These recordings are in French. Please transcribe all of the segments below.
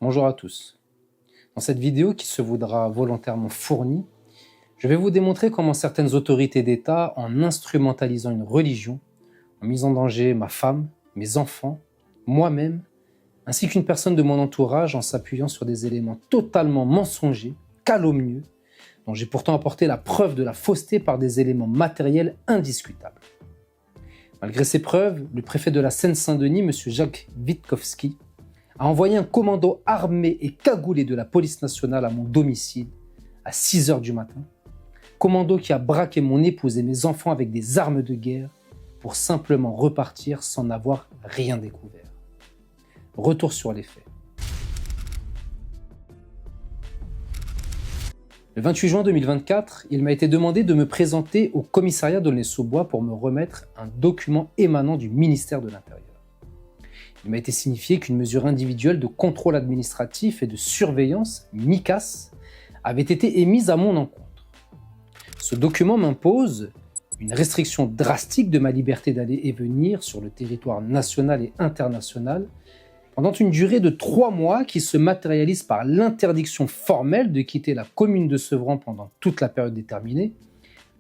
Bonjour à tous. Dans cette vidéo qui se voudra volontairement fournie, je vais vous démontrer comment certaines autorités d'État, en instrumentalisant une religion, ont mis en danger ma femme, mes enfants, moi-même, ainsi qu'une personne de mon entourage en s'appuyant sur des éléments totalement mensongers, calomnieux, dont j'ai pourtant apporté la preuve de la fausseté par des éléments matériels indiscutables. Malgré ces preuves, le préfet de la Seine-Saint-Denis, M. Jacques Witkowski, a envoyé un commando armé et cagoulé de la police nationale à mon domicile à 6 h du matin. Commando qui a braqué mon épouse et mes enfants avec des armes de guerre pour simplement repartir sans n'avoir rien découvert. Retour sur les faits. Le 28 juin 2024, il m'a été demandé de me présenter au commissariat d'Aulnay-sous-Bois pour me remettre un document émanant du ministère de l'Intérieur. Il m'a été signifié qu'une mesure individuelle de contrôle administratif et de surveillance, MICAS, avait été émise à mon encontre. Ce document m'impose une restriction drastique de ma liberté d'aller et venir sur le territoire national et international pendant une durée de 3 mois qui se matérialise par l'interdiction formelle de quitter la commune de Sevran pendant toute la période déterminée,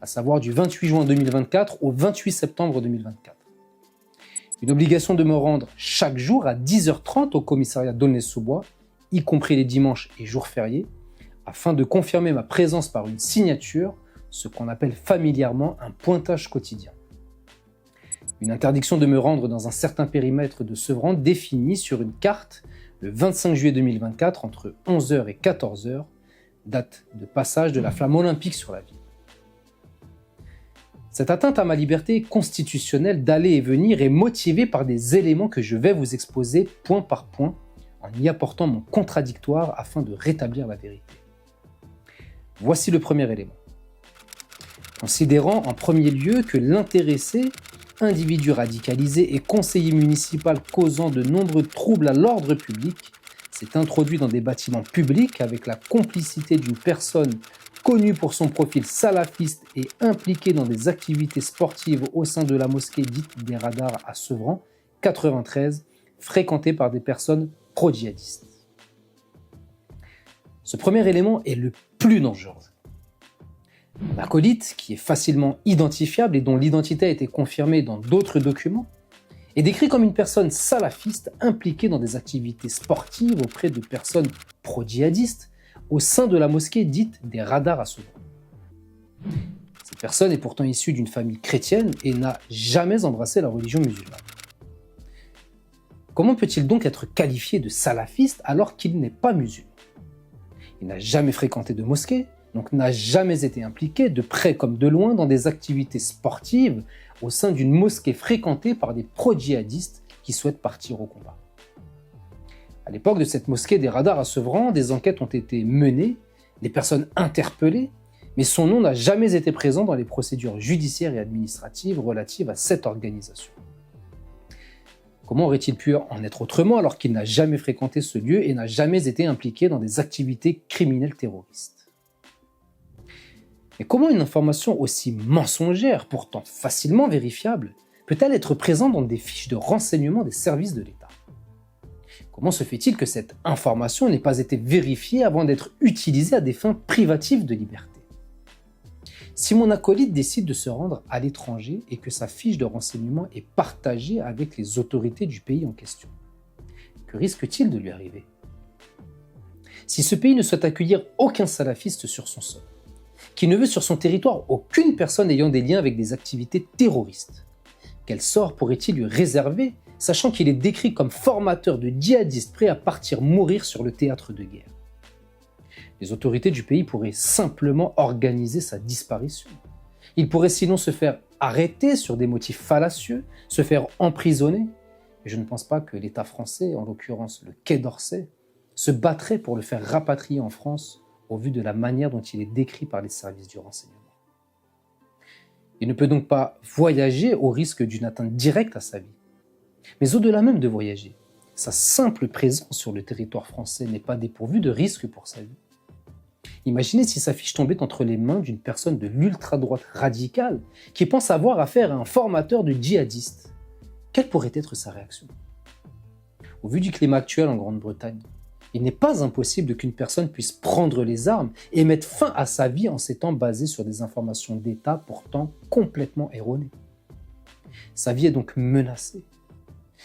à savoir du 28 juin 2024 au 28 septembre 2024. Une obligation de me rendre chaque jour à 10h30 au commissariat d'Aulnay-sous-Bois, y compris les dimanches et jours fériés, afin de confirmer ma présence par une signature, ce qu'on appelle familièrement un pointage quotidien. Une interdiction de me rendre dans un certain périmètre de Sevran définie sur une carte le 25 juillet 2024 entre 11 h et 14 h, date de passage de la flamme olympique sur la ville. Cette atteinte à ma liberté constitutionnelle d'aller et venir est motivée par des éléments que je vais vous exposer point par point en y apportant mon contradictoire afin de rétablir la vérité. Voici le premier élément. Considérant en premier lieu que l'intéressé, individu radicalisé et conseiller municipal causant de nombreux troubles à l'ordre public, s'est introduit dans des bâtiments publics avec la complicité d'une personne connue pour son profil salafiste et impliquée dans des activités sportives au sein de la mosquée dite des Radars à Sevran, 93, fréquentée par des personnes pro-djihadistes. Ce premier élément est le plus dangereux. L'acolyte, qui est facilement identifiable et dont l'identité a été confirmée dans d'autres documents, est décrit comme une personne salafiste impliquée dans des activités sportives auprès de personnes pro-djihadistes au sein de la mosquée dite des Radars à Sevran. Cette personne est pourtant issue d'une famille chrétienne et n'a jamais embrassé la religion musulmane. Comment peut-il donc être qualifié de salafiste alors qu'il n'est pas musulman ? Il n'a jamais fréquenté de mosquée, donc n'a jamais été impliqué de près comme de loin dans des activités sportives au sein d'une mosquée fréquentée par des pro-djihadistes qui souhaitent partir au combat. À l'époque de cette mosquée des Radars à Sevran, des enquêtes ont été menées, des personnes interpellées, mais son nom n'a jamais été présent dans les procédures judiciaires et administratives relatives à cette organisation. Comment aurait-il pu en être autrement alors qu'il n'a jamais fréquenté ce lieu et n'a jamais été impliqué dans des activités criminelles terroristes ? Mais comment une information aussi mensongère, pourtant facilement vérifiable, peut-elle être présente dans des fiches de renseignement des services de l'État ? Comment se fait-il que cette information n'ait pas été vérifiée avant d'être utilisée à des fins privatives de liberté ? Si mon acolyte décide de se rendre à l'étranger et que sa fiche de renseignement est partagée avec les autorités du pays en question, que risque-t-il de lui arriver ? Si ce pays ne souhaite accueillir aucun salafiste sur son sol, qui ne veut sur son territoire aucune personne ayant des liens avec des activités terroristes, quel sort pourrait-il lui réserver, sachant qu'il est décrit comme formateur de djihadistes prêts à partir mourir sur le théâtre de guerre ? Les autorités du pays pourraient simplement organiser sa disparition. Il pourrait sinon se faire arrêter sur des motifs fallacieux, se faire emprisonner. Et je ne pense pas que l'État français, en l'occurrence le Quai d'Orsay, se battrait pour le faire rapatrier en France au vu de la manière dont il est décrit par les services du renseignement. Il ne peut donc pas voyager au risque d'une atteinte directe à sa vie. Mais au-delà même de voyager, sa simple présence sur le territoire français n'est pas dépourvue de risque pour sa vie. Imaginez si sa fiche tombait entre les mains d'une personne de l'ultra-droite radicale qui pense avoir affaire à un formateur de djihadistes. Quelle pourrait être sa réaction ? Au vu du climat actuel en Grande-Bretagne, Il n'est pas impossible qu'une personne puisse prendre les armes et mettre fin à sa vie en s'étant basée sur des informations d'État pourtant complètement erronées. Sa vie est donc menacée.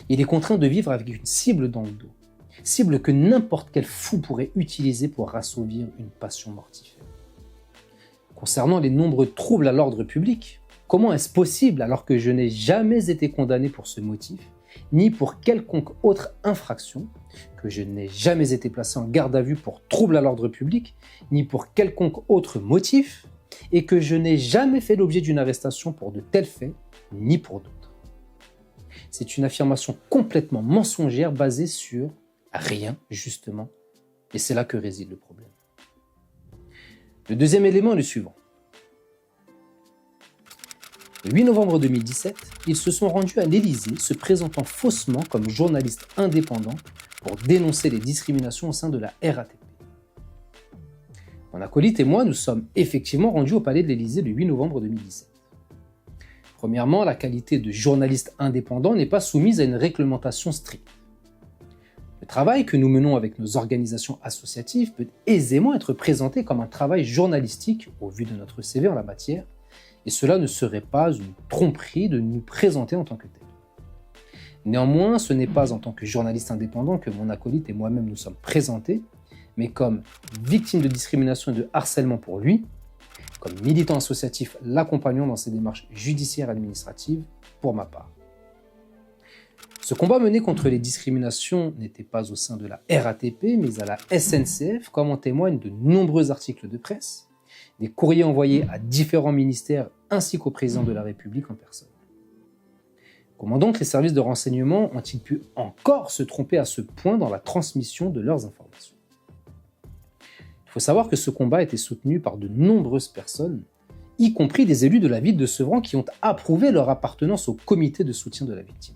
Il est contraint de vivre avec une cible dans le dos, cible que n'importe quel fou pourrait utiliser pour assouvir une passion mortifère. Concernant les nombreux troubles à l'ordre public, comment est-ce possible alors que je n'ai jamais été condamné pour ce motif, ni pour quelconque autre infraction, que je n'ai jamais été placé en garde à vue pour trouble à l'ordre public, ni pour quelconque autre motif, et que je n'ai jamais fait l'objet d'une arrestation pour de tels faits, ni pour d'autres. C'est une affirmation complètement mensongère basée sur rien, justement, et c'est là que réside le problème. Le deuxième élément est le suivant. Le 8 novembre 2017, ils se sont rendus à l'Élysée se présentant faussement comme journalistes indépendants pour dénoncer les discriminations au sein de la RATP. Mon acolyte et moi nous sommes effectivement rendus au palais de l'Élysée le 8 novembre 2017. Premièrement, la qualité de journaliste indépendant n'est pas soumise à une réglementation stricte. Le travail que nous menons avec nos organisations associatives peut aisément être présenté comme un travail journalistique au vu de notre CV en la matière, et cela ne serait pas une tromperie de nous présenter en tant que tel. Néanmoins, ce n'est pas en tant que journaliste indépendant que mon acolyte et moi-même nous sommes présentés, mais comme victime de discrimination et de harcèlement pour lui, comme militant associatif l'accompagnant dans ses démarches judiciaires et administratives pour ma part. Ce combat mené contre les discriminations n'était pas au sein de la RATP, mais à la SNCF, comme en témoignent de nombreux articles de presse, des courriers envoyés à différents ministères ainsi qu'au président de la République en personne. Comment donc les services de renseignement ont-ils pu encore se tromper à ce point dans la transmission de leurs informations ? Il faut savoir que ce combat a été soutenu par de nombreuses personnes, y compris des élus de la ville de Sevran qui ont approuvé leur appartenance au comité de soutien de la victime.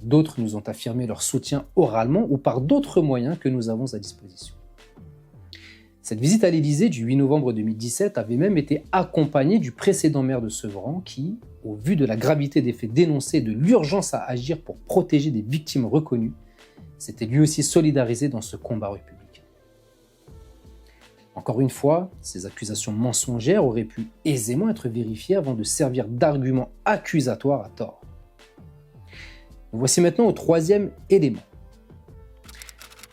D'autres nous ont affirmé leur soutien oralement ou par d'autres moyens que nous avons à disposition. Cette visite à l'Élysée du 8 novembre 2017 avait même été accompagnée du précédent maire de Sevran qui, au vu de la gravité des faits dénoncés et de l'urgence à agir pour protéger des victimes reconnues, s'était lui aussi solidarisé dans ce combat républicain. Encore une fois, ces accusations mensongères auraient pu aisément être vérifiées avant de servir d'argument accusatoire à tort. Nous voici maintenant au troisième élément.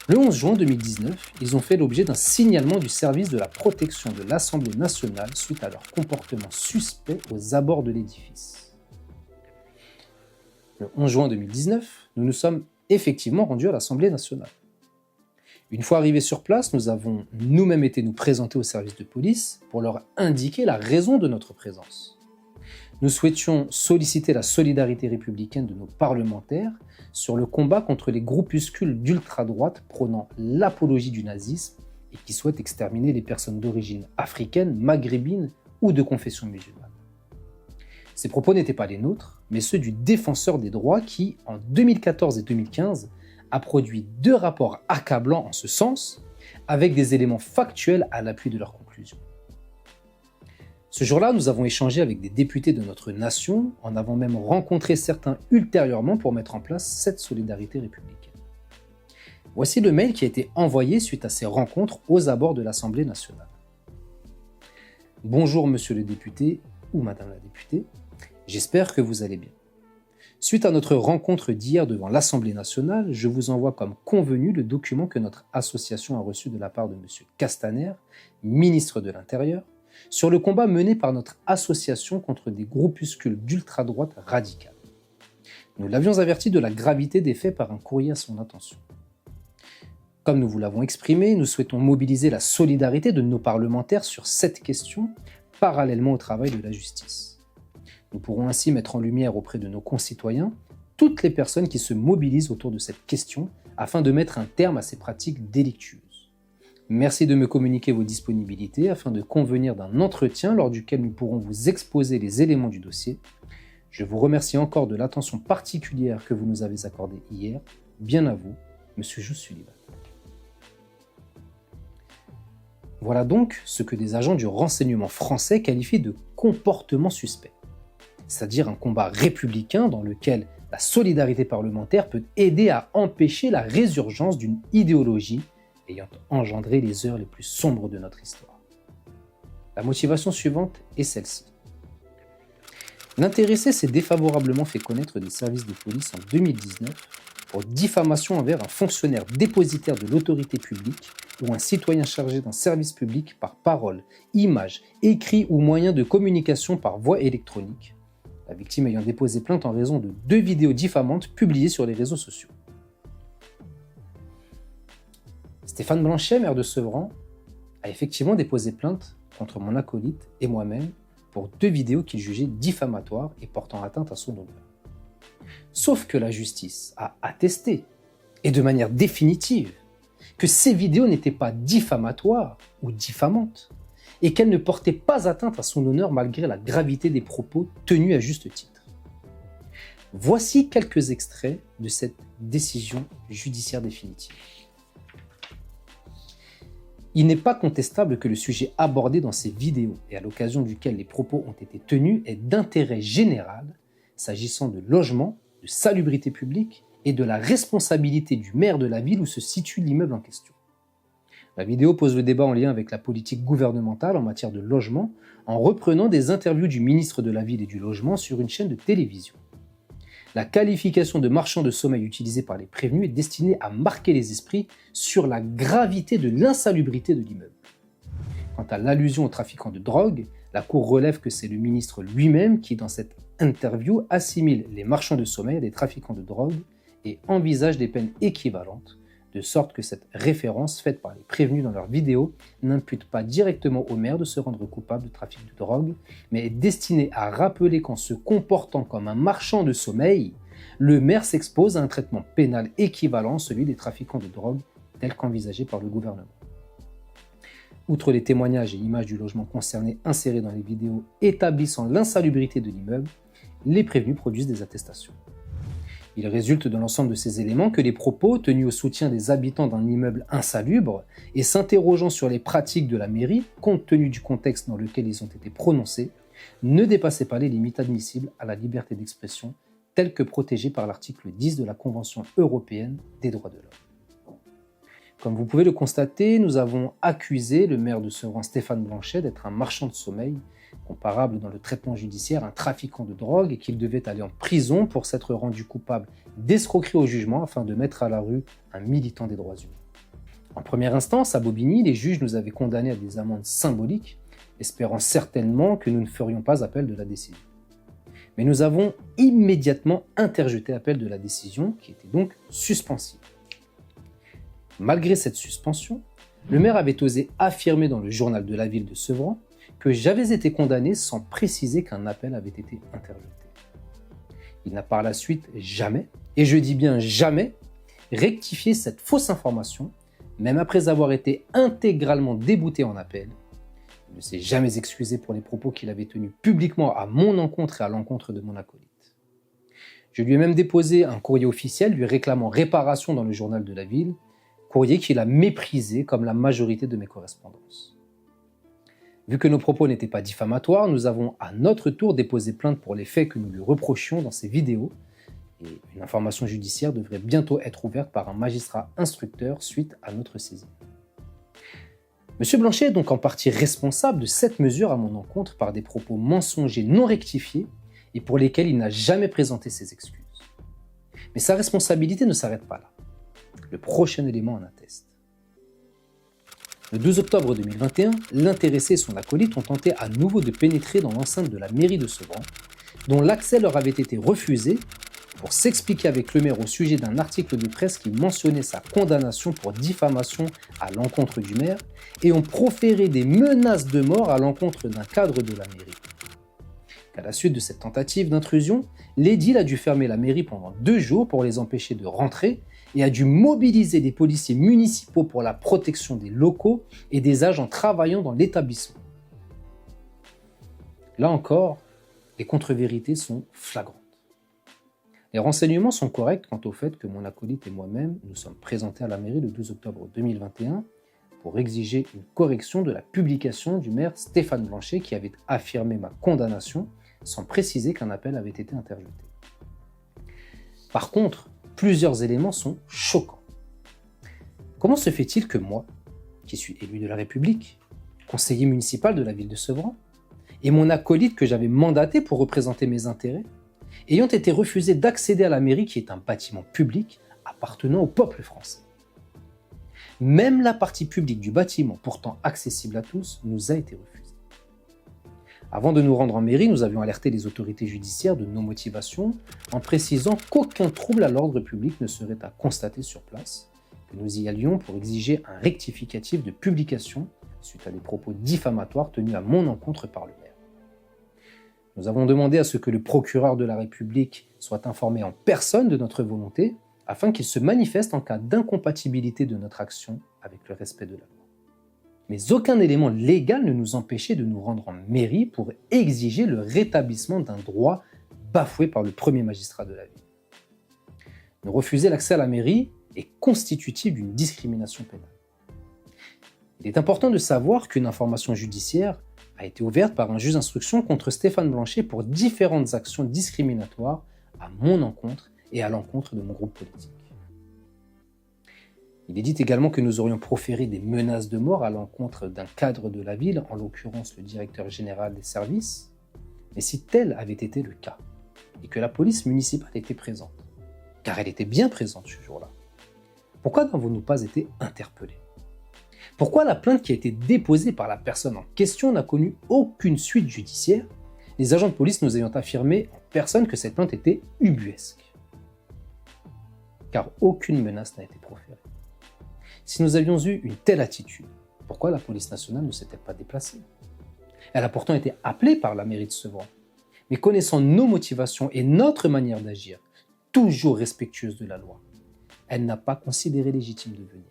Le 11 juin 2019, ils ont fait l'objet d'un signalement du service de la protection de l'Assemblée nationale suite à leur comportement suspect aux abords de l'édifice. Le 11 juin 2019, nous nous sommes effectivement rendus à l'Assemblée nationale. Une fois arrivés sur place, nous avons nous-mêmes été nous présenter au service de police pour leur indiquer la raison de notre présence. Nous souhaitions solliciter la solidarité républicaine de nos parlementaires sur le combat contre les groupuscules d'ultra-droite prônant l'apologie du nazisme et qui souhaitent exterminer les personnes d'origine africaine, maghrébine ou de confession musulmane. Ces propos n'étaient pas les nôtres, mais ceux du défenseur des droits qui, en 2014 et 2015, a produit 2 rapports accablants en ce sens, avec des éléments factuels à l'appui de leurs conclusions. Ce jour-là, nous avons échangé avec des députés de notre nation, en avons même rencontré certains ultérieurement pour mettre en place cette solidarité républicaine. Voici le mail qui a été envoyé suite à ces rencontres aux abords de l'Assemblée nationale. Bonjour monsieur le député ou madame la députée, j'espère que vous allez bien. Suite à notre rencontre d'hier devant l'Assemblée nationale, je vous envoie comme convenu le document que notre association a reçu de la part de M. Castaner, ministre de l'Intérieur, sur le combat mené par notre association contre des groupuscules d'ultra-droite radicale. Nous l'avions averti de la gravité des faits par un courrier à son attention. Comme nous vous l'avons exprimé, nous souhaitons mobiliser la solidarité de nos parlementaires sur cette question, parallèlement au travail de la justice. Nous pourrons ainsi mettre en lumière auprès de nos concitoyens toutes les personnes qui se mobilisent autour de cette question afin de mettre un terme à ces pratiques délictueuses. Merci de me communiquer vos disponibilités afin de convenir d'un entretien lors duquel nous pourrons vous exposer les éléments du dossier. Je vous remercie encore de l'attention particulière que vous nous avez accordée hier. Bien à vous, Monsieur Jousse Sullivan. Voilà donc ce que des agents du renseignement français qualifient de comportement suspect, c'est-à-dire un combat républicain dans lequel La solidarité parlementaire peut aider à empêcher la résurgence d'une idéologie ayant engendré les heures les plus sombres de notre histoire. La motivation suivante est celle-ci. L'intéressé s'est défavorablement fait connaître des services de police en 2019 pour diffamation envers un fonctionnaire dépositaire de l'autorité publique ou un citoyen chargé d'un service public par parole, image, écrit ou moyen de communication par voie électronique, la victime ayant déposé plainte en raison de 2 vidéos diffamantes publiées sur les réseaux sociaux. Stéphane Blanchet, maire de Sevran, a effectivement déposé plainte contre mon acolyte et moi-même pour 2 vidéos qu'il jugeait diffamatoires et portant atteinte à son honneur. Sauf que la justice a attesté, et de manière définitive, que ces vidéos n'étaient pas diffamatoires ou diffamantes, et qu'elles ne portaient pas atteinte à son honneur malgré la gravité des propos tenus à juste titre. Voici quelques extraits de cette décision judiciaire définitive. Il n'est pas contestable que le sujet abordé dans ces vidéos et à l'occasion duquel les propos ont été tenus est d'intérêt général s'agissant de logement, de salubrité publique et de la responsabilité du maire de la ville où se situe l'immeuble en question. La vidéo pose le débat en lien avec la politique gouvernementale en matière de logement en reprenant des interviews du ministre de la Ville et du Logement sur une chaîne de télévision. La qualification de marchand de sommeil utilisée par les prévenus est destinée à marquer les esprits sur la gravité de l'insalubrité de l'immeuble. Quant à l'allusion aux trafiquants de drogue, la Cour relève que c'est le ministre lui-même qui, dans cette interview, assimile les marchands de sommeil à des trafiquants de drogue et envisage des peines équivalentes, de sorte que cette référence faite par les prévenus dans leurs vidéos n'impute pas directement au maire de se rendre coupable de trafic de drogue, mais est destinée à rappeler qu'en se comportant comme un marchand de sommeil, le maire s'expose à un traitement pénal équivalent à celui des trafiquants de drogue tel qu'envisagé par le gouvernement. Outre les témoignages et images du logement concerné insérés dans les vidéos établissant l'insalubrité de l'immeuble, les prévenus produisent des attestations. Il résulte de l'ensemble de ces éléments que les propos tenus au soutien des habitants d'un immeuble insalubre et s'interrogeant sur les pratiques de la mairie, compte tenu du contexte dans lequel ils ont été prononcés, ne dépassaient pas les limites admissibles à la liberté d'expression telle que protégée par l'article 10 de la Convention européenne des droits de l'homme. Comme vous pouvez le constater, nous avons accusé le maire de Sevran, Stéphane Blanchet, d'être un marchand de sommeil, comparable dans le traitement judiciaire à un trafiquant de drogue et qu'il devait aller en prison pour s'être rendu coupable d'escroquerie au jugement afin de mettre à la rue un militant des droits humains. En première instance, à Bobigny, les juges nous avaient condamnés à des amendes symboliques, espérant certainement que nous ne ferions pas appel de la décision. Mais nous avons immédiatement interjeté appel de la décision, qui était donc suspensive. Malgré cette suspension, le maire avait osé affirmer dans le journal de la ville de Sevran que j'avais été condamné sans préciser qu'un appel avait été interjeté. Il n'a par la suite jamais, et je dis bien jamais, rectifié cette fausse information, même après avoir été intégralement débouté en appel. Il ne s'est jamais excusé pour les propos qu'il avait tenus publiquement à mon encontre et à l'encontre de mon acolyte. Je lui ai même déposé un courrier officiel lui réclamant réparation dans le journal de la ville, courrier qu'il a méprisé comme la majorité de mes correspondances. Vu que nos propos n'étaient pas diffamatoires, nous avons à notre tour déposé plainte pour les faits que nous lui reprochions dans ces vidéos, et une information judiciaire devrait bientôt être ouverte par un magistrat instructeur suite à notre saisine. M. Blanchet est donc en partie responsable de cette mesure à mon encontre par des propos mensongers non rectifiés et pour lesquels il n'a jamais présenté ses excuses. Mais sa responsabilité ne s'arrête pas là. Le prochain élément en atteste. Le 12 octobre 2021, l'intéressé et son acolyte ont tenté à nouveau de pénétrer dans l'enceinte de la mairie de Sevran, dont l'accès leur avait été refusé pour s'expliquer avec le maire au sujet d'un article de presse qui mentionnait sa condamnation pour diffamation à l'encontre du maire et ont proféré des menaces de mort à l'encontre d'un cadre de la mairie. À la suite de cette tentative d'intrusion, l'édile a dû fermer la mairie pendant 2 jours pour les empêcher de rentrer et a dû mobiliser des policiers municipaux pour la protection des locaux et des agents travaillant dans l'établissement. Là encore, les contre-vérités sont flagrantes. Les renseignements sont corrects quant au fait que mon acolyte et moi-même nous sommes présentés à la mairie le 12 octobre 2021 pour exiger une correction de la publication du maire Stéphane Blanchet qui avait affirmé ma condamnation sans préciser qu'un appel avait été interjeté. Par contre, plusieurs éléments sont choquants. Comment se fait-il que moi, qui suis élu de la République, conseiller municipal de la ville de Sevran, et mon acolyte que j'avais mandaté pour représenter mes intérêts, ayant été refusés d'accéder à la mairie qui est un bâtiment public appartenant au peuple français? Même la partie publique du bâtiment, pourtant accessible à tous, nous a été refusée. Avant de nous rendre en mairie, nous avions alerté les autorités judiciaires de nos motivations en précisant qu'aucun trouble à l'ordre public ne serait à constater sur place, que nous y allions pour exiger un rectificatif de publication suite à des propos diffamatoires tenus à mon encontre par le maire. Nous avons demandé à ce que le procureur de la République soit informé en personne de notre volonté, afin qu'il se manifeste en cas d'incompatibilité de notre action avec le respect de la loi. Mais aucun élément légal ne nous empêchait de nous rendre en mairie pour exiger le rétablissement d'un droit bafoué par le premier magistrat de la ville. Nous refuser l'accès à la mairie est constitutif d'une discrimination pénale. Il est important de savoir qu'une information judiciaire a été ouverte par un juge d'instruction contre Stéphane Blanchet pour différentes actions discriminatoires à mon encontre et à l'encontre de mon groupe politique. Il est dit également que nous aurions proféré des menaces de mort à l'encontre d'un cadre de la ville, en l'occurrence le directeur général des services. Mais si tel avait été le cas, et que la police municipale était présente, car elle était bien présente ce jour-là, pourquoi n'avons-nous pas été interpellés? Pourquoi la plainte qui a été déposée par la personne en question n'a connu aucune suite judiciaire, les agents de police nous ayant affirmé en personne que cette plainte était ubuesque? Car aucune menace n'a été proférée. Si nous avions eu une telle attitude, pourquoi la police nationale ne s'est-elle pas déplacée? Elle a pourtant été appelée par la mairie de Sevran. Mais connaissant nos motivations et notre manière d'agir, toujours respectueuse de la loi, elle n'a pas considéré légitime de venir.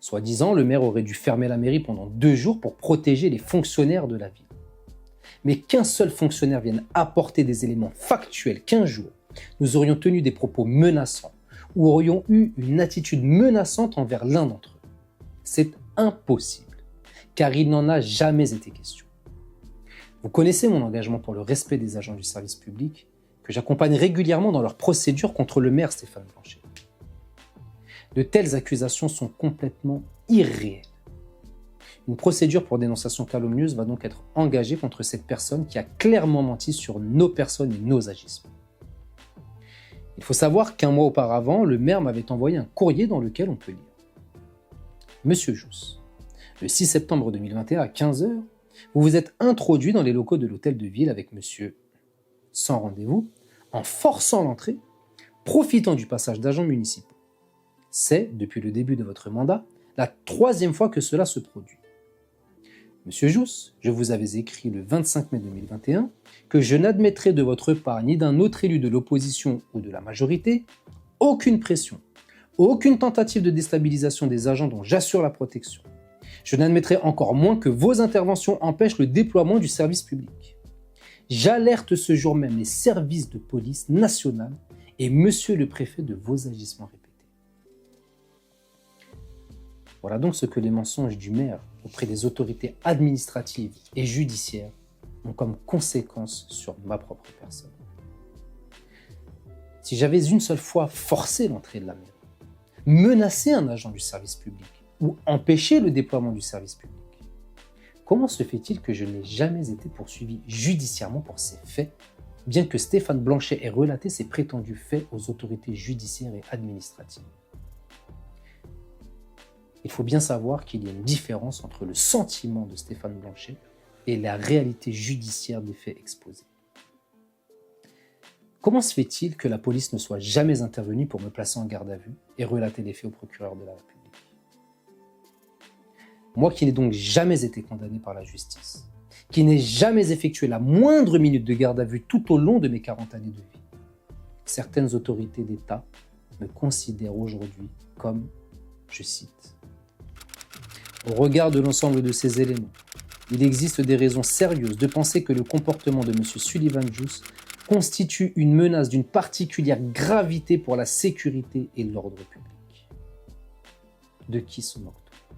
Soi-disant, le maire aurait dû fermer la mairie pendant 2 jours pour protéger les fonctionnaires de la ville. Mais qu'un seul fonctionnaire vienne apporter des éléments factuels qu'un jour, nous aurions tenu des propos menaçants ou aurions eu une attitude menaçante envers l'un d'entre eux. C'est impossible, car il n'en a jamais été question. Vous connaissez mon engagement pour le respect des agents du service public, que j'accompagne régulièrement dans leur procédure contre le maire Stéphane Blanchet. De telles accusations sont complètement irréelles. Une procédure pour dénonciation calomnieuse va donc être engagée contre cette personne qui a clairement menti sur nos personnes et nos agissements. Il faut savoir qu'1 mois auparavant, le maire m'avait envoyé un courrier dans lequel on peut lire: Monsieur Jousse, le 6 septembre 2021 à 15h, vous vous êtes introduit dans les locaux de l'hôtel de ville avec monsieur sans rendez-vous, en forçant l'entrée, profitant du passage d'agents municipaux. C'est, depuis le début de votre mandat, la 3e fois que cela se produit. Monsieur Jousse, je vous avais écrit le 25 mai 2021 que je n'admettrai de votre part ni d'un autre élu de l'opposition ou de la majorité aucune pression, aucune tentative de déstabilisation des agents dont j'assure la protection. Je n'admettrai encore moins que vos interventions empêchent le déploiement du service public. J'alerte ce jour même les services de police nationale et monsieur le préfet de vos agissements répétés. Voilà donc ce que les mensonges du maire auprès des autorités administratives et judiciaires ont comme conséquence sur ma propre personne. Si j'avais une seule fois forcé l'entrée de la mairie, menacé un agent du service public ou empêché le déploiement du service public, comment se fait-il que je n'ai jamais été poursuivi judiciairement pour ces faits, bien que Stéphane Blanchet ait relaté ces prétendus faits aux autorités judiciaires et administratives? Il faut bien savoir qu'il y a une différence entre le sentiment de Stéphane Blanchet et la réalité judiciaire des faits exposés. Comment se fait-il que la police ne soit jamais intervenue pour me placer en garde à vue et relater les faits au procureur de la République? Moi qui n'ai donc jamais été condamné par la justice, qui n'ai jamais effectué la moindre minute de garde à vue tout au long de mes 40 années de vie, certaines autorités d'État me considèrent aujourd'hui comme, je cite, au regard de l'ensemble de ces éléments, il existe des raisons sérieuses de penser que le comportement de M. Sullivan Jousse constitue une menace d'une particulière gravité pour la sécurité et l'ordre public. De qui se moque-t-on?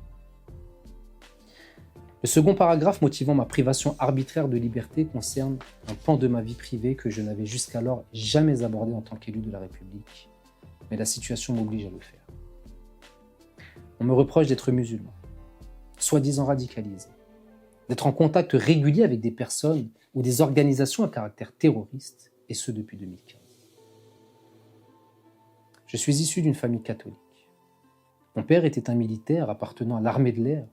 Le second paragraphe motivant ma privation arbitraire de liberté concerne un pan de ma vie privée que je n'avais jusqu'alors jamais abordé en tant qu'élu de la République, mais la situation m'oblige à le faire. On me reproche d'être musulman, soi-disant radicalisé, d'être en contact régulier avec des personnes ou des organisations à caractère terroriste, et ce depuis 2015. Je suis issu d'une famille catholique. Mon père était un militaire appartenant à l'armée de l'air.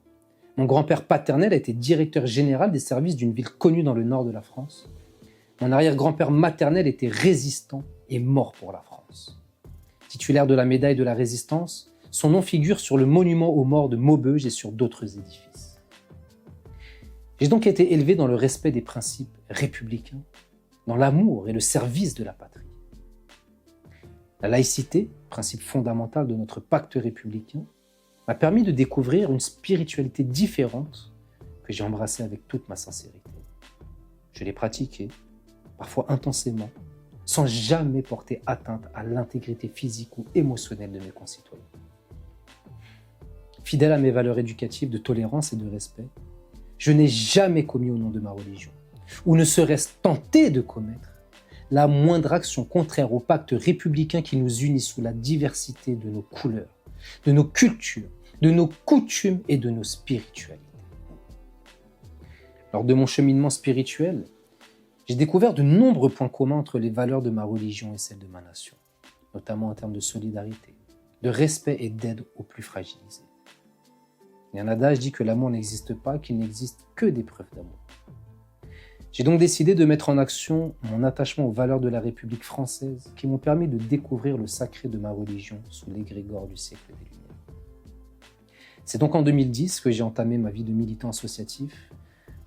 Mon grand-père paternel a été directeur général des services d'une ville connue dans le nord de la France. Mon arrière-grand-père maternel était résistant et mort pour la France. Titulaire de la médaille de la Résistance, son nom figure sur le monument aux morts de Maubeuge et sur d'autres édifices. J'ai donc été élevé dans le respect des principes républicains, dans l'amour et le service de la patrie. La laïcité, principe fondamental de notre pacte républicain, m'a permis de découvrir une spiritualité différente que j'ai embrassée avec toute ma sincérité. Je l'ai pratiquée, parfois intensément, sans jamais porter atteinte à l'intégrité physique ou émotionnelle de mes concitoyens. Fidèle à mes valeurs éducatives de tolérance et de respect, je n'ai jamais commis au nom de ma religion, ou ne serait-ce tenté de commettre, la moindre action contraire au pacte républicain qui nous unit sous la diversité de nos couleurs, de nos cultures, de nos coutumes et de nos spiritualités. Lors de mon cheminement spirituel, j'ai découvert de nombreux points communs entre les valeurs de ma religion et celles de ma nation, notamment en termes de solidarité, de respect et d'aide aux plus fragilisés. Il y a un adage dit que l'amour n'existe pas, qu'il n'existe que des preuves d'amour. J'ai donc décidé de mettre en action mon attachement aux valeurs de la République française qui m'ont permis de découvrir le sacré de ma religion sous l'égrégore du siècle des Lumières. C'est donc en 2010 que j'ai entamé ma vie de militant associatif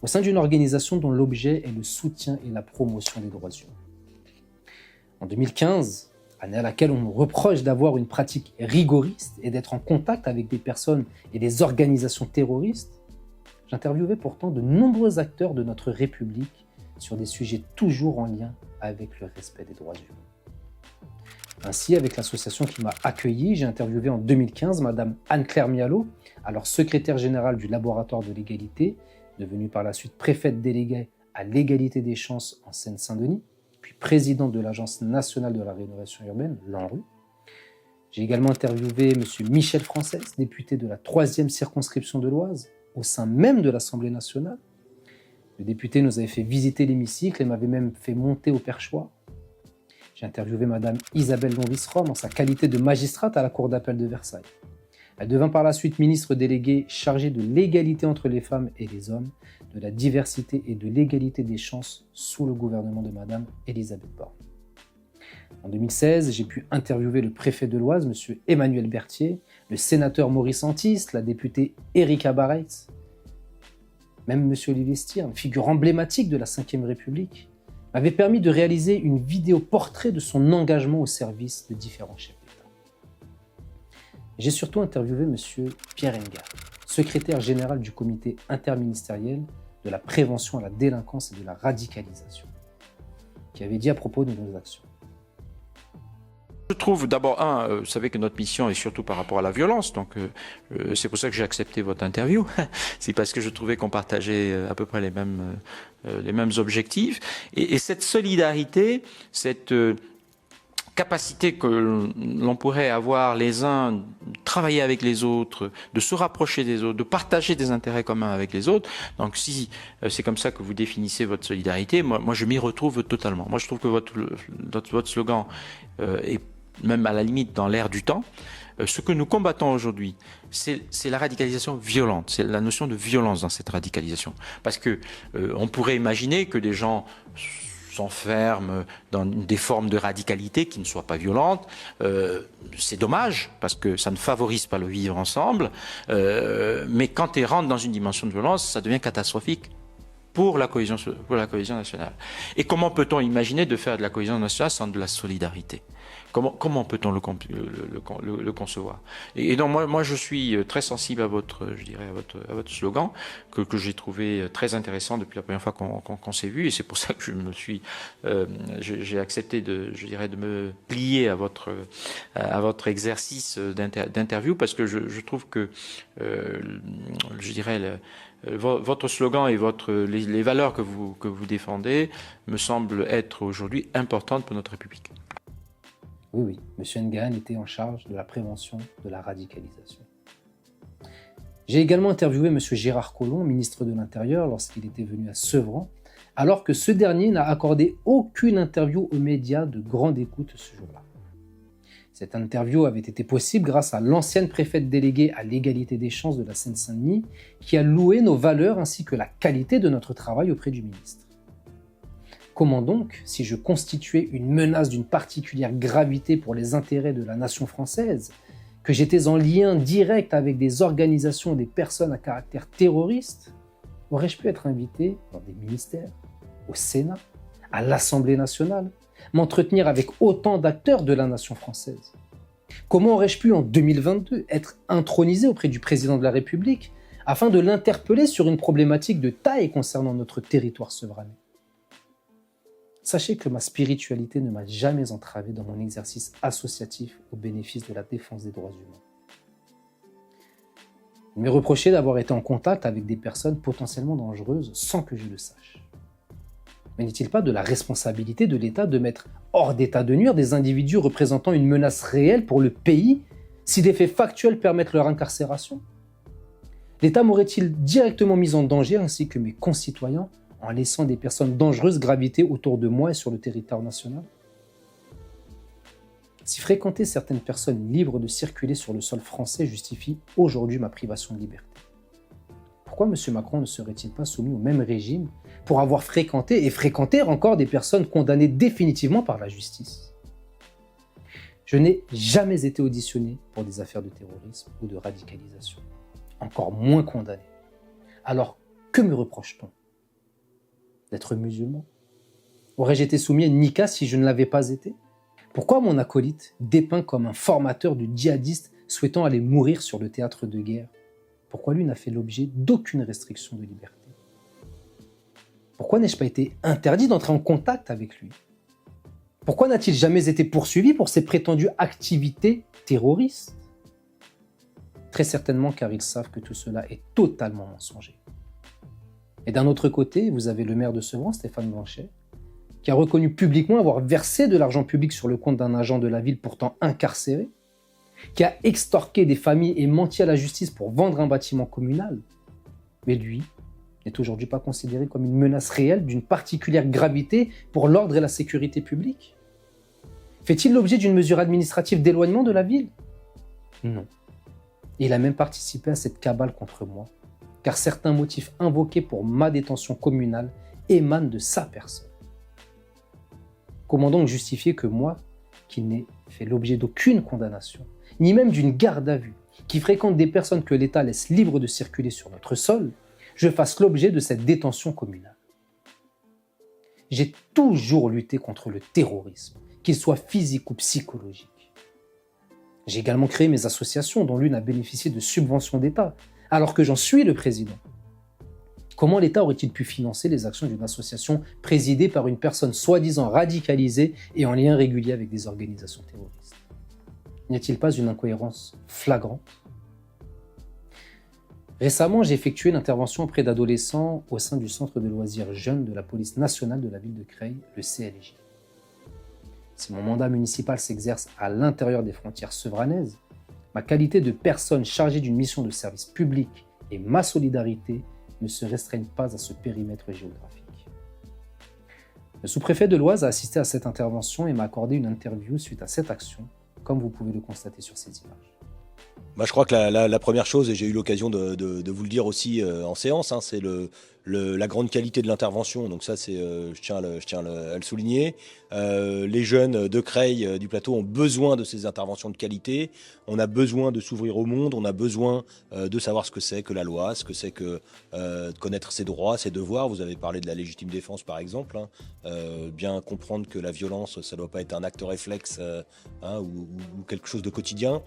au sein d'une organisation dont l'objet est le soutien et la promotion des droits humains. En 2015, année à laquelle on me reproche d'avoir une pratique rigoriste et d'être en contact avec des personnes et des organisations terroristes, j'interviewais pourtant de nombreux acteurs de notre République sur des sujets toujours en lien avec le respect des droits humains. Ainsi, avec l'association qui m'a accueilli, j'ai interviewé en 2015 Madame Anne-Claire Mialot, alors secrétaire générale du laboratoire de l'égalité, devenue par la suite préfète déléguée à l'égalité des chances en Seine-Saint-Denis, puis présidente de l'Agence nationale de la rénovation urbaine, l'ANRU. J'ai également interviewé M. Michel Frances, député de la 3e circonscription de l'Oise, au sein même de l'Assemblée nationale. Le député nous avait fait visiter l'hémicycle et m'avait même fait monter au perchoir. J'ai interviewé Mme Isabelle Donvis-Rome en sa qualité de magistrate à la Cour d'appel de Versailles. Elle devint par la suite ministre déléguée chargée de l'égalité entre les femmes et les hommes, de la diversité et de l'égalité des chances sous le gouvernement de Mme Elisabeth Borne. En 2016, j'ai pu interviewer le préfet de l'Oise, M. Emmanuel Berthier, le sénateur Maurice Antiste, la députée Erika Bareitz, même M. Olivier Stirn, figure emblématique de la Ve République, m'avait permis de réaliser une vidéo portrait de son engagement au service de différents chefs d'État. J'ai surtout interviewé M. Pierre Engar, secrétaire général du comité interministériel de la prévention à la délinquance et de la radicalisation, qui avait dit à propos de nos actions. Je trouve d'abord, vous savez que notre mission est surtout par rapport à la violence, donc c'est pour ça que j'ai accepté votre interview. C'est parce que je trouvais qu'on partageait à peu près les mêmes objectifs. Et cette solidarité, cette capacité que l'on pourrait avoir les uns, de travailler avec les autres, de se rapprocher des autres, de partager des intérêts communs avec les autres. Donc si c'est comme ça que vous définissez votre solidarité, moi je m'y retrouve totalement. Moi je trouve que votre slogan est même à la limite dans l'air du temps. Ce que nous combattons aujourd'hui, c'est la radicalisation violente, c'est la notion de violence dans cette radicalisation. Parce que on pourrait imaginer que des gens s'enferment dans des formes de radicalité qui ne soient pas violentes. C'est dommage, parce que ça ne favorise pas le vivre ensemble. Mais quand ils rentrent dans une dimension de violence, ça devient catastrophique pour la cohésion nationale. Et comment peut-on imaginer de faire de la cohésion nationale sans de la solidarité ? Comment peut-on le concevoir ? Et donc moi je suis très sensible à votre slogan que j'ai trouvé très intéressant depuis la première fois qu'on s'est vu, et c'est pour ça que j'ai accepté de me plier à votre exercice d'interview, parce que je trouve que votre slogan et les valeurs que vous défendez me semblent être aujourd'hui importantes pour notre République. Oui, M. Ngahan était en charge de la prévention de la radicalisation. J'ai également interviewé M. Gérard Collomb, ministre de l'Intérieur, lorsqu'il était venu à Sevran, alors que ce dernier n'a accordé aucune interview aux médias de grande écoute ce jour-là. Cette interview avait été possible grâce à l'ancienne préfète déléguée à l'égalité des chances de la Seine-Saint-Denis, qui a loué nos valeurs ainsi que la qualité de notre travail auprès du ministre. Comment donc, si je constituais une menace d'une particulière gravité pour les intérêts de la nation française, que j'étais en lien direct avec des organisations et des personnes à caractère terroriste, aurais-je pu être invité dans des ministères, au Sénat, à l'Assemblée nationale, m'entretenir avec autant d'acteurs de la nation française? Comment aurais-je pu, en 2022, être intronisé auprès du président de la République afin de l'interpeller sur une problématique de taille concernant notre territoire sevranais? Sachez que ma spiritualité ne m'a jamais entravé dans mon exercice associatif au bénéfice de la défense des droits humains. Il m'est reproché d'avoir été en contact avec des personnes potentiellement dangereuses sans que je le sache. Mais n'est-il pas de la responsabilité de l'État de mettre hors d'état de nuire des individus représentant une menace réelle pour le pays si des faits factuels permettent leur incarcération? L'État m'aurait-il directement mis en danger ainsi que mes concitoyens en laissant des personnes dangereuses graviter autour de moi et sur le territoire national? Si fréquenter certaines personnes libres de circuler sur le sol français justifie aujourd'hui ma privation de liberté, pourquoi M. Macron ne serait-il pas soumis au même régime pour avoir fréquenté et fréquenter encore des personnes condamnées définitivement par la justice? Je n'ai jamais été auditionné pour des affaires de terrorisme ou de radicalisation, encore moins condamné. Alors, que me reproche-t-on? D'être musulman? Aurais-je été soumis à une niqab si je ne l'avais pas été? Pourquoi mon acolyte, dépeint comme un formateur de djihadistes souhaitant aller mourir sur le théâtre de guerre, pourquoi lui n'a fait l'objet d'aucune restriction de liberté? Pourquoi n'ai-je pas été interdit d'entrer en contact avec lui? Pourquoi n'a-t-il jamais été poursuivi pour ses prétendues activités terroristes? Très certainement car ils savent que tout cela est totalement mensonger. Et d'un autre côté, vous avez le maire de Sevran, Stéphane Blanchet, qui a reconnu publiquement avoir versé de l'argent public sur le compte d'un agent de la ville pourtant incarcéré, qui a extorqué des familles et menti à la justice pour vendre un bâtiment communal. Mais lui n'est aujourd'hui pas considéré comme une menace réelle d'une particulière gravité pour l'ordre et la sécurité publique. Fait-il l'objet d'une mesure administrative d'éloignement de la ville? Non. Il a même participé à cette cabale contre moi, car certains motifs invoqués pour ma détention communale émanent de sa personne. Comment donc justifier que moi, qui n'ai fait l'objet d'aucune condamnation, ni même d'une garde à vue, qui fréquente des personnes que l'État laisse libres de circuler sur notre sol, je fasse l'objet de cette détention communale? J'ai toujours lutté contre le terrorisme, qu'il soit physique ou psychologique. J'ai également créé mes associations, dont l'une a bénéficié de subventions d'État, alors que j'en suis le président. Comment l'État aurait-il pu financer les actions d'une association présidée par une personne soi-disant radicalisée et en lien régulier avec des organisations terroristes? N'y a-t-il pas une incohérence flagrante? Récemment, j'ai effectué une intervention auprès d'adolescents au sein du centre de loisirs jeunes de la police nationale de la ville de Creil, le CLJ. Si mon mandat municipal s'exerce à l'intérieur des frontières sevranaises, ma qualité de personne chargée d'une mission de service public et ma solidarité ne se restreignent pas à ce périmètre géographique. Le sous-préfet de l'Oise a assisté à cette intervention et m'a accordé une interview suite à cette action, comme vous pouvez le constater sur ces images. Je crois que la première chose, et j'ai eu l'occasion de vous le dire aussi en séance, c'est la grande qualité de l'intervention. Donc ça, je tiens à le souligner. Les jeunes de Creil, du plateau, ont besoin de ces interventions de qualité. On a besoin de s'ouvrir au monde. On a besoin de savoir ce que c'est que la loi, ce que c'est que de connaître ses droits, ses devoirs. Vous avez parlé de la légitime défense, par exemple. Bien comprendre que la violence, ça ne doit pas être un acte réflexe ou quelque chose de quotidien.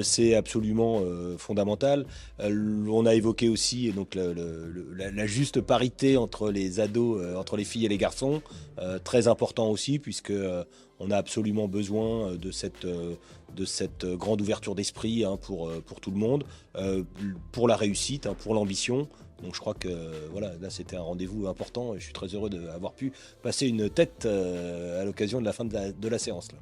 C'est absolument fondamental. On a évoqué aussi donc la juste parité entre les ados, entre les filles et les garçons, très important aussi, puisque on a absolument besoin de cette grande ouverture d'esprit, hein, pour tout le monde, pour la réussite, hein, pour l'ambition. Donc je crois que voilà, là c'était un rendez-vous important et je suis très heureux d'avoir pu passer une tête à l'occasion de la fin de la séance, là.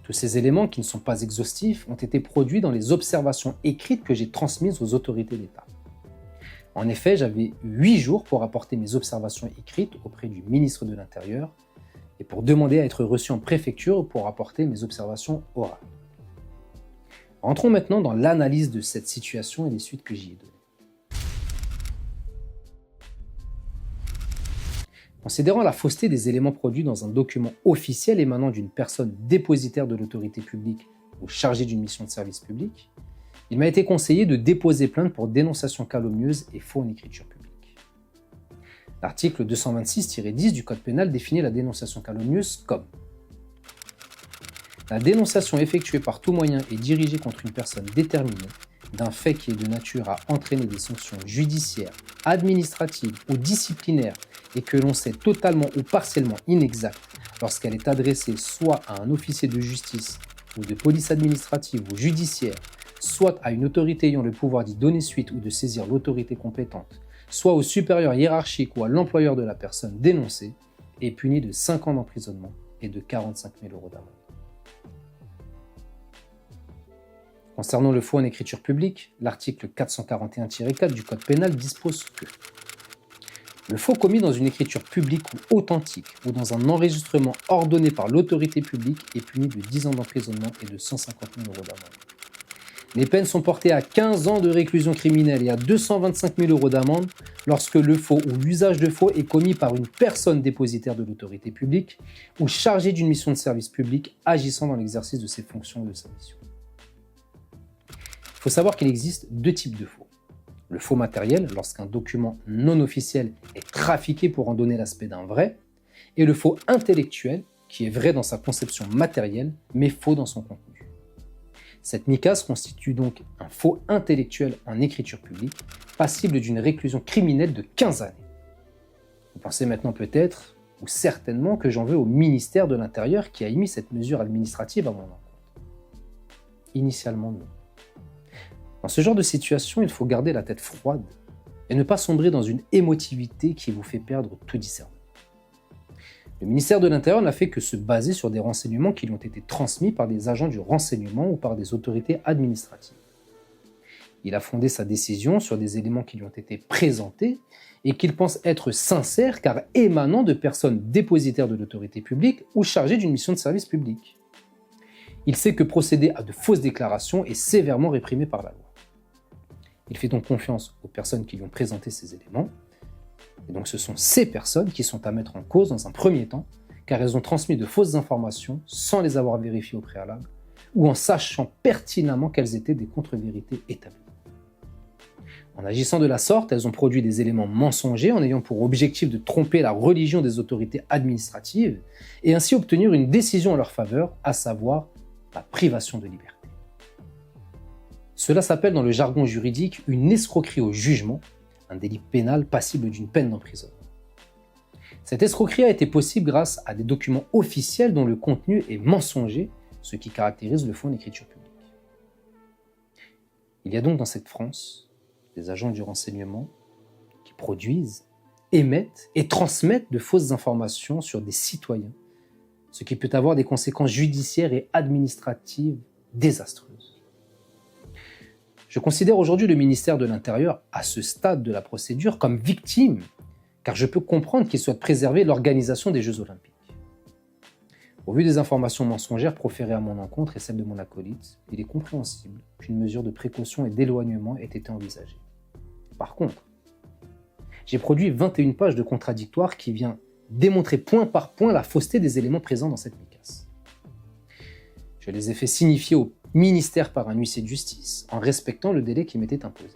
Tous ces éléments, qui ne sont pas exhaustifs, ont été produits dans les observations écrites que j'ai transmises aux autorités d'État. En effet, j'avais 8 jours pour apporter mes observations écrites auprès du ministre de l'Intérieur et pour demander à être reçu en préfecture pour apporter mes observations orales. Rentrons maintenant dans l'analyse de cette situation et des suites que j'y ai données. Considérant la fausseté des éléments produits dans un document officiel émanant d'une personne dépositaire de l'autorité publique ou chargée d'une mission de service public, il m'a été conseillé de déposer plainte pour dénonciation calomnieuse et faux en écriture publique. L'article 226-10 du Code pénal définit la dénonciation calomnieuse comme la dénonciation effectuée par tout moyen et dirigée contre une personne déterminée d'un fait qui est de nature à entraîner des sanctions judiciaires, administratives ou disciplinaires et que l'on sait totalement ou partiellement inexacte lorsqu'elle est adressée soit à un officier de justice ou de police administrative ou judiciaire, soit à une autorité ayant le pouvoir d'y donner suite ou de saisir l'autorité compétente, soit au supérieur hiérarchique ou à l'employeur de la personne dénoncée, est punie de 5 ans d'emprisonnement et de 45 000 € d'amende. Concernant le faux en écriture publique, l'article 441-4 du Code pénal dispose que le faux commis dans une écriture publique ou authentique ou dans un enregistrement ordonné par l'autorité publique est puni de 10 ans d'emprisonnement et de 150 000 € d'amende. Les peines sont portées à 15 ans de réclusion criminelle et à 225 000 € d'amende lorsque le faux ou l'usage de faux est commis par une personne dépositaire de l'autorité publique ou chargée d'une mission de service public agissant dans l'exercice de ses fonctions ou de sa mission. Il faut savoir qu'il existe 2 types de faux. Le faux matériel, lorsqu'un document non officiel est trafiqué pour en donner l'aspect d'un vrai, et le faux intellectuel, qui est vrai dans sa conception matérielle, mais faux dans son contenu. Cette MICAS constitue donc un faux intellectuel en écriture publique, passible d'une réclusion criminelle de 15 années. Vous pensez maintenant peut-être, ou certainement, que j'en veux au ministère de l'Intérieur qui a émis cette mesure administrative à mon encontre. Initialement, non. Dans ce genre de situation, il faut garder la tête froide et ne pas sombrer dans une émotivité qui vous fait perdre tout discernement. Le ministère de l'Intérieur n'a fait que se baser sur des renseignements qui lui ont été transmis par des agents du renseignement ou par des autorités administratives. Il a fondé sa décision sur des éléments qui lui ont été présentés et qu'il pense être sincères car émanant de personnes dépositaires de l'autorité publique ou chargées d'une mission de service public. Il sait que procéder à de fausses déclarations est sévèrement réprimé par la loi. Il fait donc confiance aux personnes qui lui ont présenté ces éléments. Et donc ce sont ces personnes qui sont à mettre en cause dans un premier temps, car elles ont transmis de fausses informations sans les avoir vérifiées au préalable, ou en sachant pertinemment qu'elles étaient des contre-vérités établies. En agissant de la sorte, elles ont produit des éléments mensongers en ayant pour objectif de tromper la religion des autorités administratives et ainsi obtenir une décision en leur faveur, à savoir la privation de liberté. Cela s'appelle dans le jargon juridique une escroquerie au jugement, un délit pénal passible d'une peine d'emprisonnement. Cette escroquerie a été possible grâce à des documents officiels dont le contenu est mensonger, ce qui caractérise le faux en écriture publique. Il y a donc dans cette France des agents du renseignement qui produisent, émettent et transmettent de fausses informations sur des citoyens, ce qui peut avoir des conséquences judiciaires et administratives désastreuses. Je considère aujourd'hui le ministère de l'Intérieur, à ce stade de la procédure, comme victime, car je peux comprendre qu'il souhaite préserver l'organisation des Jeux Olympiques. Au vu des informations mensongères proférées à mon encontre et celles de mon acolyte, il est compréhensible qu'une mesure de précaution et d'éloignement ait été envisagée. Par contre, j'ai produit 21 pages de contradictoire qui vient démontrer point par point la fausseté des éléments présents dans cette MICAS. Je les ai fait signifier au ministère par un huissier de justice en respectant le délai qui m'était imposé.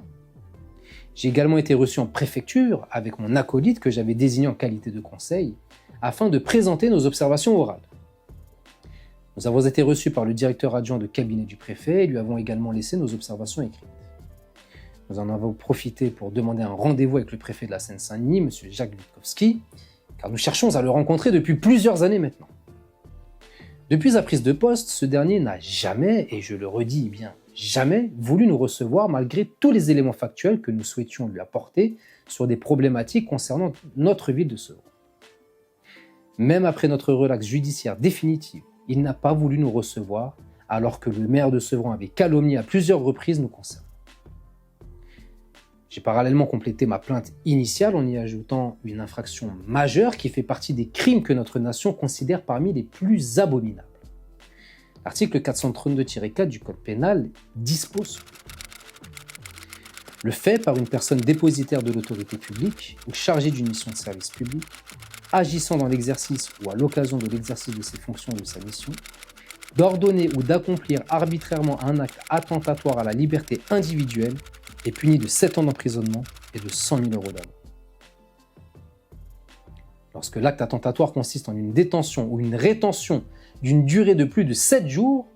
J'ai également été reçu en préfecture avec mon acolyte que j'avais désigné en qualité de conseil afin de présenter nos observations orales. Nous avons été reçus par le directeur adjoint de cabinet du préfet et lui avons également laissé nos observations écrites. Nous en avons profité pour demander un rendez-vous avec le préfet de la Seine-Saint-Denis, M. Jacques Witkowski, car nous cherchons à le rencontrer depuis plusieurs années maintenant. Depuis sa prise de poste, ce dernier n'a jamais, et je le redis bien, jamais voulu nous recevoir malgré tous les éléments factuels que nous souhaitions lui apporter sur des problématiques concernant notre ville de Sevran. Même après notre relaxe judiciaire définitive, il n'a pas voulu nous recevoir alors que le maire de Sevran avait calomnié à plusieurs reprises nous concernant. J'ai parallèlement complété ma plainte initiale en y ajoutant une infraction majeure qui fait partie des crimes que notre nation considère parmi les plus abominables. L'article 432-4 du Code pénal dispose que le fait par une personne dépositaire de l'autorité publique ou chargée d'une mission de service public, agissant dans l'exercice ou à l'occasion de l'exercice de ses fonctions ou de sa mission, d'ordonner ou d'accomplir arbitrairement un acte attentatoire à la liberté individuelle est puni de 7 ans d'emprisonnement et de 100 000 € d'amende. Lorsque l'acte attentatoire consiste en une détention ou une rétention d'une durée de plus de 7 jours,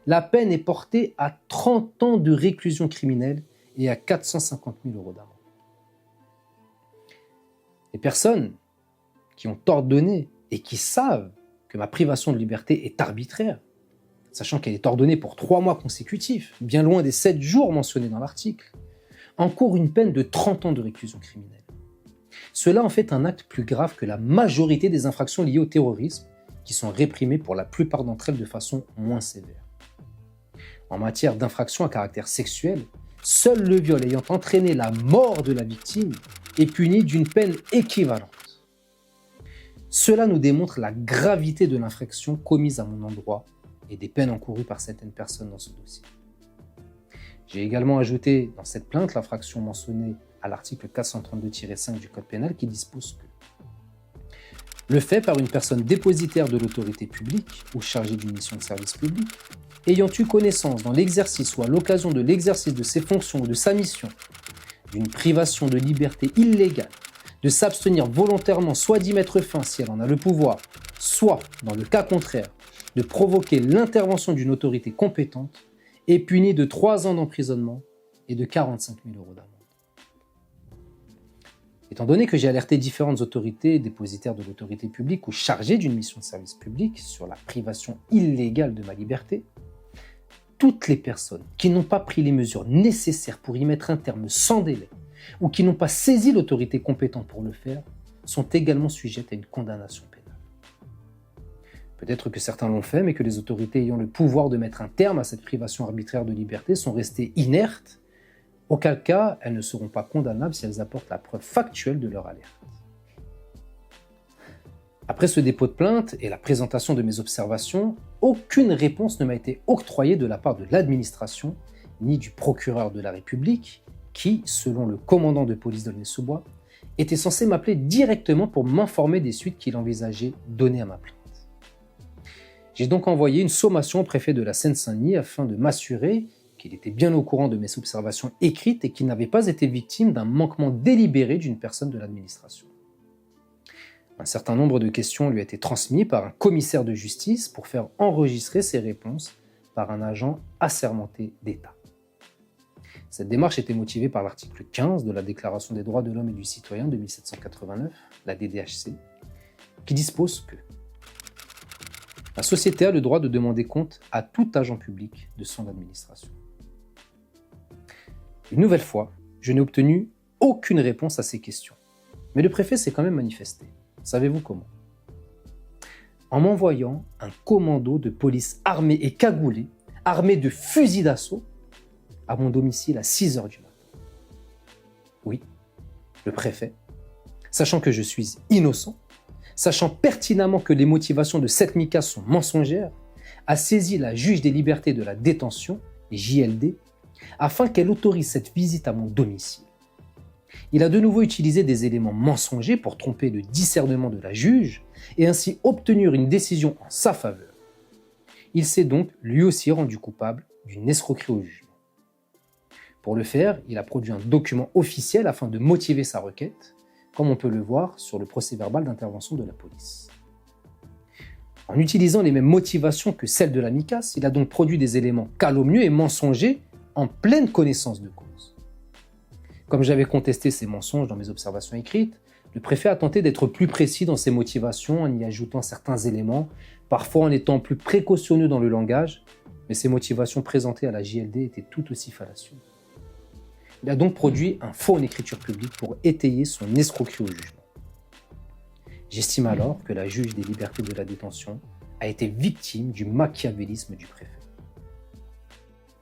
la peine est portée à 30 ans de réclusion criminelle et à 450 000 € d'amende. Les personnes qui ont ordonné et qui savent que ma privation de liberté est arbitraire, sachant qu'elle est ordonnée pour 3 mois consécutifs, bien loin des 7 jours mentionnés dans l'article, encourent une peine de 30 ans de réclusion criminelle. Cela en fait un acte plus grave que la majorité des infractions liées au terrorisme, qui sont réprimées pour la plupart d'entre elles de façon moins sévère. En matière d'infractions à caractère sexuel, seul le viol ayant entraîné la mort de la victime est puni d'une peine équivalente. Cela nous démontre la gravité de l'infraction commise à mon endroit et des peines encourues par certaines personnes dans ce dossier. J'ai également ajouté dans cette plainte l'infraction mentionnée à l'article 432-5 du Code pénal qui dispose que le fait par une personne dépositaire de l'autorité publique ou chargée d'une mission de service public, ayant eu connaissance dans l'exercice ou à l'occasion de l'exercice de ses fonctions ou de sa mission, d'une privation de liberté illégale, de s'abstenir volontairement soit d'y mettre fin si elle en a le pouvoir, soit, dans le cas contraire, de provoquer l'intervention d'une autorité compétente, est puni de 3 ans d'emprisonnement et de 45 000 € d'amende. Étant donné que j'ai alerté différentes autorités dépositaires de l'autorité publique ou chargées d'une mission de service public sur la privation illégale de ma liberté, toutes les personnes qui n'ont pas pris les mesures nécessaires pour y mettre un terme sans délai ou qui n'ont pas saisi l'autorité compétente pour le faire sont également sujettes à une condamnation pénale. Peut-être que certains l'ont fait, mais que les autorités ayant le pouvoir de mettre un terme à cette privation arbitraire de liberté sont restées inertes, auquel cas elles ne seront pas condamnables si elles apportent la preuve factuelle de leur alerte. Après ce dépôt de plainte et la présentation de mes observations, aucune réponse ne m'a été octroyée de la part de l'administration, ni du procureur de la République, qui, selon le commandant de police d'Aulnay-sous-Bois, était censé m'appeler directement pour m'informer des suites qu'il envisageait donner à ma plainte. J'ai donc envoyé une sommation au préfet de la Seine-Saint-Denis afin de m'assurer qu'il était bien au courant de mes observations écrites et qu'il n'avait pas été victime d'un manquement délibéré d'une personne de l'administration. Un certain nombre de questions lui a été transmises par un commissaire de justice pour faire enregistrer ses réponses par un agent assermenté d'État. Cette démarche était motivée par l'article 15 de la Déclaration des droits de l'homme et du citoyen de 1789, la DDHC, qui dispose que la société a le droit de demander compte à tout agent public de son administration. Une nouvelle fois, je n'ai obtenu aucune réponse à ces questions. Mais le préfet s'est quand même manifesté. Savez-vous comment ? En m'envoyant un commando de police armé et cagoulé, armé de fusils d'assaut, à mon domicile à 6h du matin. Oui, le préfet, sachant que je suis innocent, sachant pertinemment que les motivations de cette Mika sont mensongères, a saisi la juge des libertés de la détention, JLD, afin qu'elle autorise cette visite à mon domicile. Il a de nouveau utilisé des éléments mensongers pour tromper le discernement de la juge et ainsi obtenir une décision en sa faveur. Il s'est donc lui aussi rendu coupable d'une escroquerie au jugement. Pour le faire, il a produit un document officiel afin de motiver sa requête, comme on peut le voir sur le procès-verbal d'intervention de la police. En utilisant les mêmes motivations que celles de la Micas, il a donc produit des éléments calomnieux et mensongers en pleine connaissance de cause. Comme j'avais contesté ces mensonges dans mes observations écrites, le préfet a tenté d'être plus précis dans ses motivations en y ajoutant certains éléments, parfois en étant plus précautionneux dans le langage, mais ses motivations présentées à la JLD étaient tout aussi fallacieuses. Il a donc produit un faux en écriture publique pour étayer son escroquerie au jugement. J'estime alors que la juge des libertés de la détention a été victime du machiavélisme du préfet.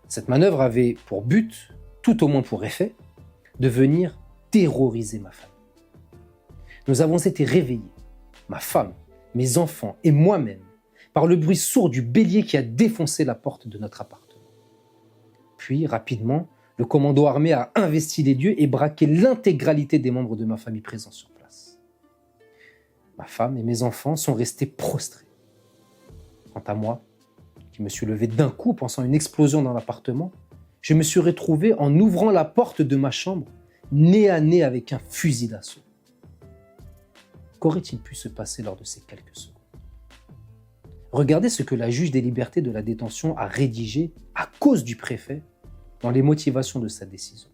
Cette manœuvre avait pour but, tout au moins pour effet, de venir terroriser ma famille. Nous avons été réveillés, ma femme, mes enfants et moi-même, par le bruit sourd du bélier qui a défoncé la porte de notre appartement. Puis, rapidement, le commando armé a investi les lieux et braqué l'intégralité des membres de ma famille présents sur place. Ma femme et mes enfants sont restés prostrés. Quant à moi, qui me suis levé d'un coup pensant à une explosion dans l'appartement, je me suis retrouvé en ouvrant la porte de ma chambre, nez à nez avec un fusil d'assaut. Qu'aurait-il pu se passer lors de ces quelques secondes ? Regardez ce que la juge des libertés de la détention a rédigé à cause du préfet dans les motivations de sa décision.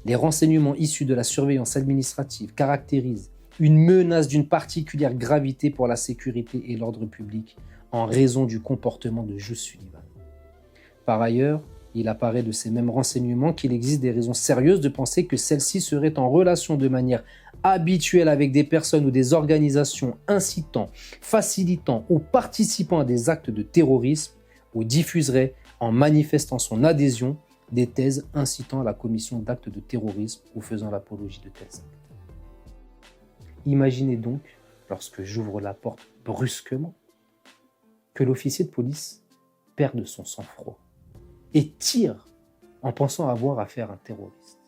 Les renseignements issus de la surveillance administrative caractérisent une menace d'une particulière gravité pour la sécurité et l'ordre public en raison du comportement de Joe Sullivan. Par ailleurs, il apparaît de ces mêmes renseignements qu'il existe des raisons sérieuses de penser que celle-ci serait en relation de manière habituelle avec des personnes ou des organisations incitant, facilitant ou participant à des actes de terrorisme ou diffuserait, en manifestant son adhésion, des thèses incitant à la commission d'actes de terrorisme ou faisant l'apologie de tels actes. Imaginez donc, lorsque j'ouvre la porte brusquement, que l'officier de police perde son sang-froid et tire en pensant avoir affaire à un terroriste.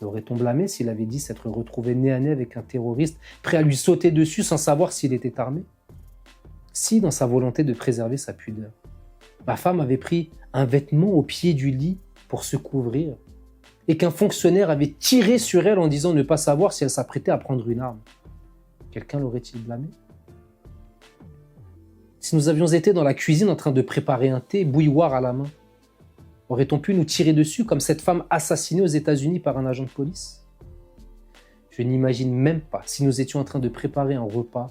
L'aurait-on blâmé s'il avait dit s'être retrouvé nez à nez avec un terroriste prêt à lui sauter dessus sans savoir s'il était armé ? Si, dans sa volonté de préserver sa pudeur, ma femme avait pris un vêtement au pied du lit pour se couvrir et qu'un fonctionnaire avait tiré sur elle en disant ne pas savoir si elle s'apprêtait à prendre une arme, quelqu'un l'aurait-il blâmé ? Si nous avions été dans la cuisine en train de préparer un thé, bouilloire à la main, aurait-on pu nous tirer dessus comme cette femme assassinée aux États-Unis par un agent de police ? Je n'imagine même pas si nous étions en train de préparer un repas,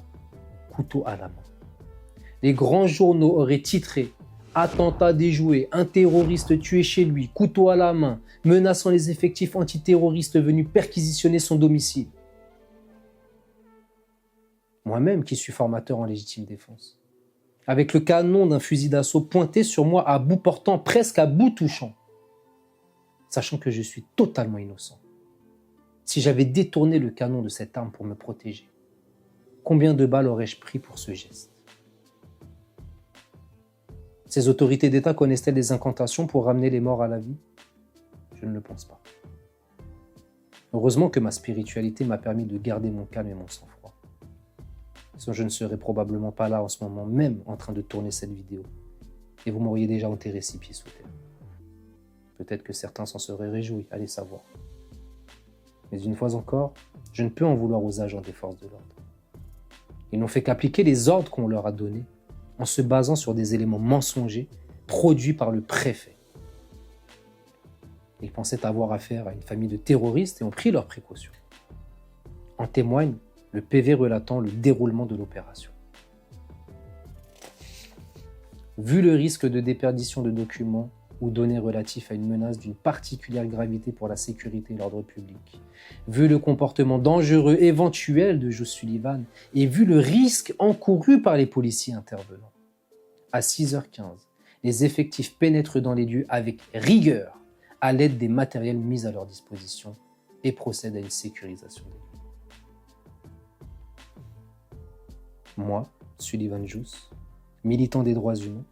couteau à la main. Les grands journaux auraient titré « Attentat déjoué, un terroriste tué chez lui, couteau à la main, menaçant les effectifs antiterroristes venus perquisitionner son domicile. » Moi-même qui suis formateur en légitime défense, avec le canon d'un fusil d'assaut pointé sur moi à bout portant, presque à bout touchant, sachant que je suis totalement innocent. Si j'avais détourné le canon de cette arme pour me protéger, combien de balles aurais-je pris pour ce geste ? Ces autorités d'État connaissent-elles des incantations pour ramener les morts à la vie ? Je ne le pense pas. Heureusement que ma spiritualité m'a permis de garder mon calme et mon sang-froid. Sinon, je ne serais probablement pas là en ce moment même en train de tourner cette vidéo. Et vous m'auriez déjà enterré 6 pieds sous terre. Peut-être que certains s'en seraient réjouis, allez savoir. Mais une fois encore, je ne peux en vouloir aux agents des forces de l'ordre. Ils n'ont fait qu'appliquer les ordres qu'on leur a donnés en se basant sur des éléments mensongers produits par le préfet. Ils pensaient avoir affaire à une famille de terroristes et ont pris leurs précautions. En témoigne le PV relatant le déroulement de l'opération. Vu le risque de déperdition de documents ou données relatifs à une menace d'une particulière gravité pour la sécurité et l'ordre public, vu le comportement dangereux éventuel de Joe Sullivan et vu le risque encouru par les policiers intervenants, à 6h15, les effectifs pénètrent dans les lieux avec rigueur à l'aide des matériels mis à leur disposition et procèdent à une sécurisation des lieux. Moi, Sullivan Juice, militant des droits humains,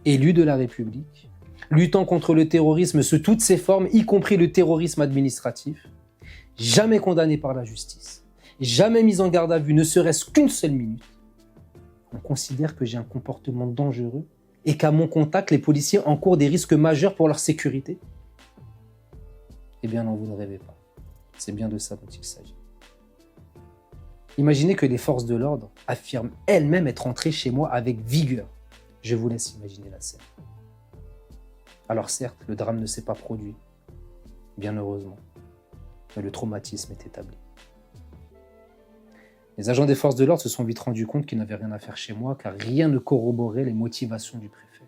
élu de la République, luttant contre le terrorisme sous toutes ses formes, y compris le terrorisme administratif, jamais condamné par la justice, jamais mis en garde à vue, ne serait-ce qu'une seule minute, on considère que j'ai un comportement dangereux et qu'à mon contact, les policiers encourent des risques majeurs pour leur sécurité. Eh bien non, vous ne rêvez pas. C'est bien de ça dont il s'agit. Imaginez que les forces de l'ordre affirment elles-mêmes être entrées chez moi avec vigueur. Je vous laisse imaginer la scène. Alors certes, le drame ne s'est pas produit, bien heureusement. Mais le traumatisme est établi. Les agents des forces de l'ordre se sont vite rendus compte qu'ils n'avaient rien à faire chez moi, car rien ne corroborait les motivations du préfet.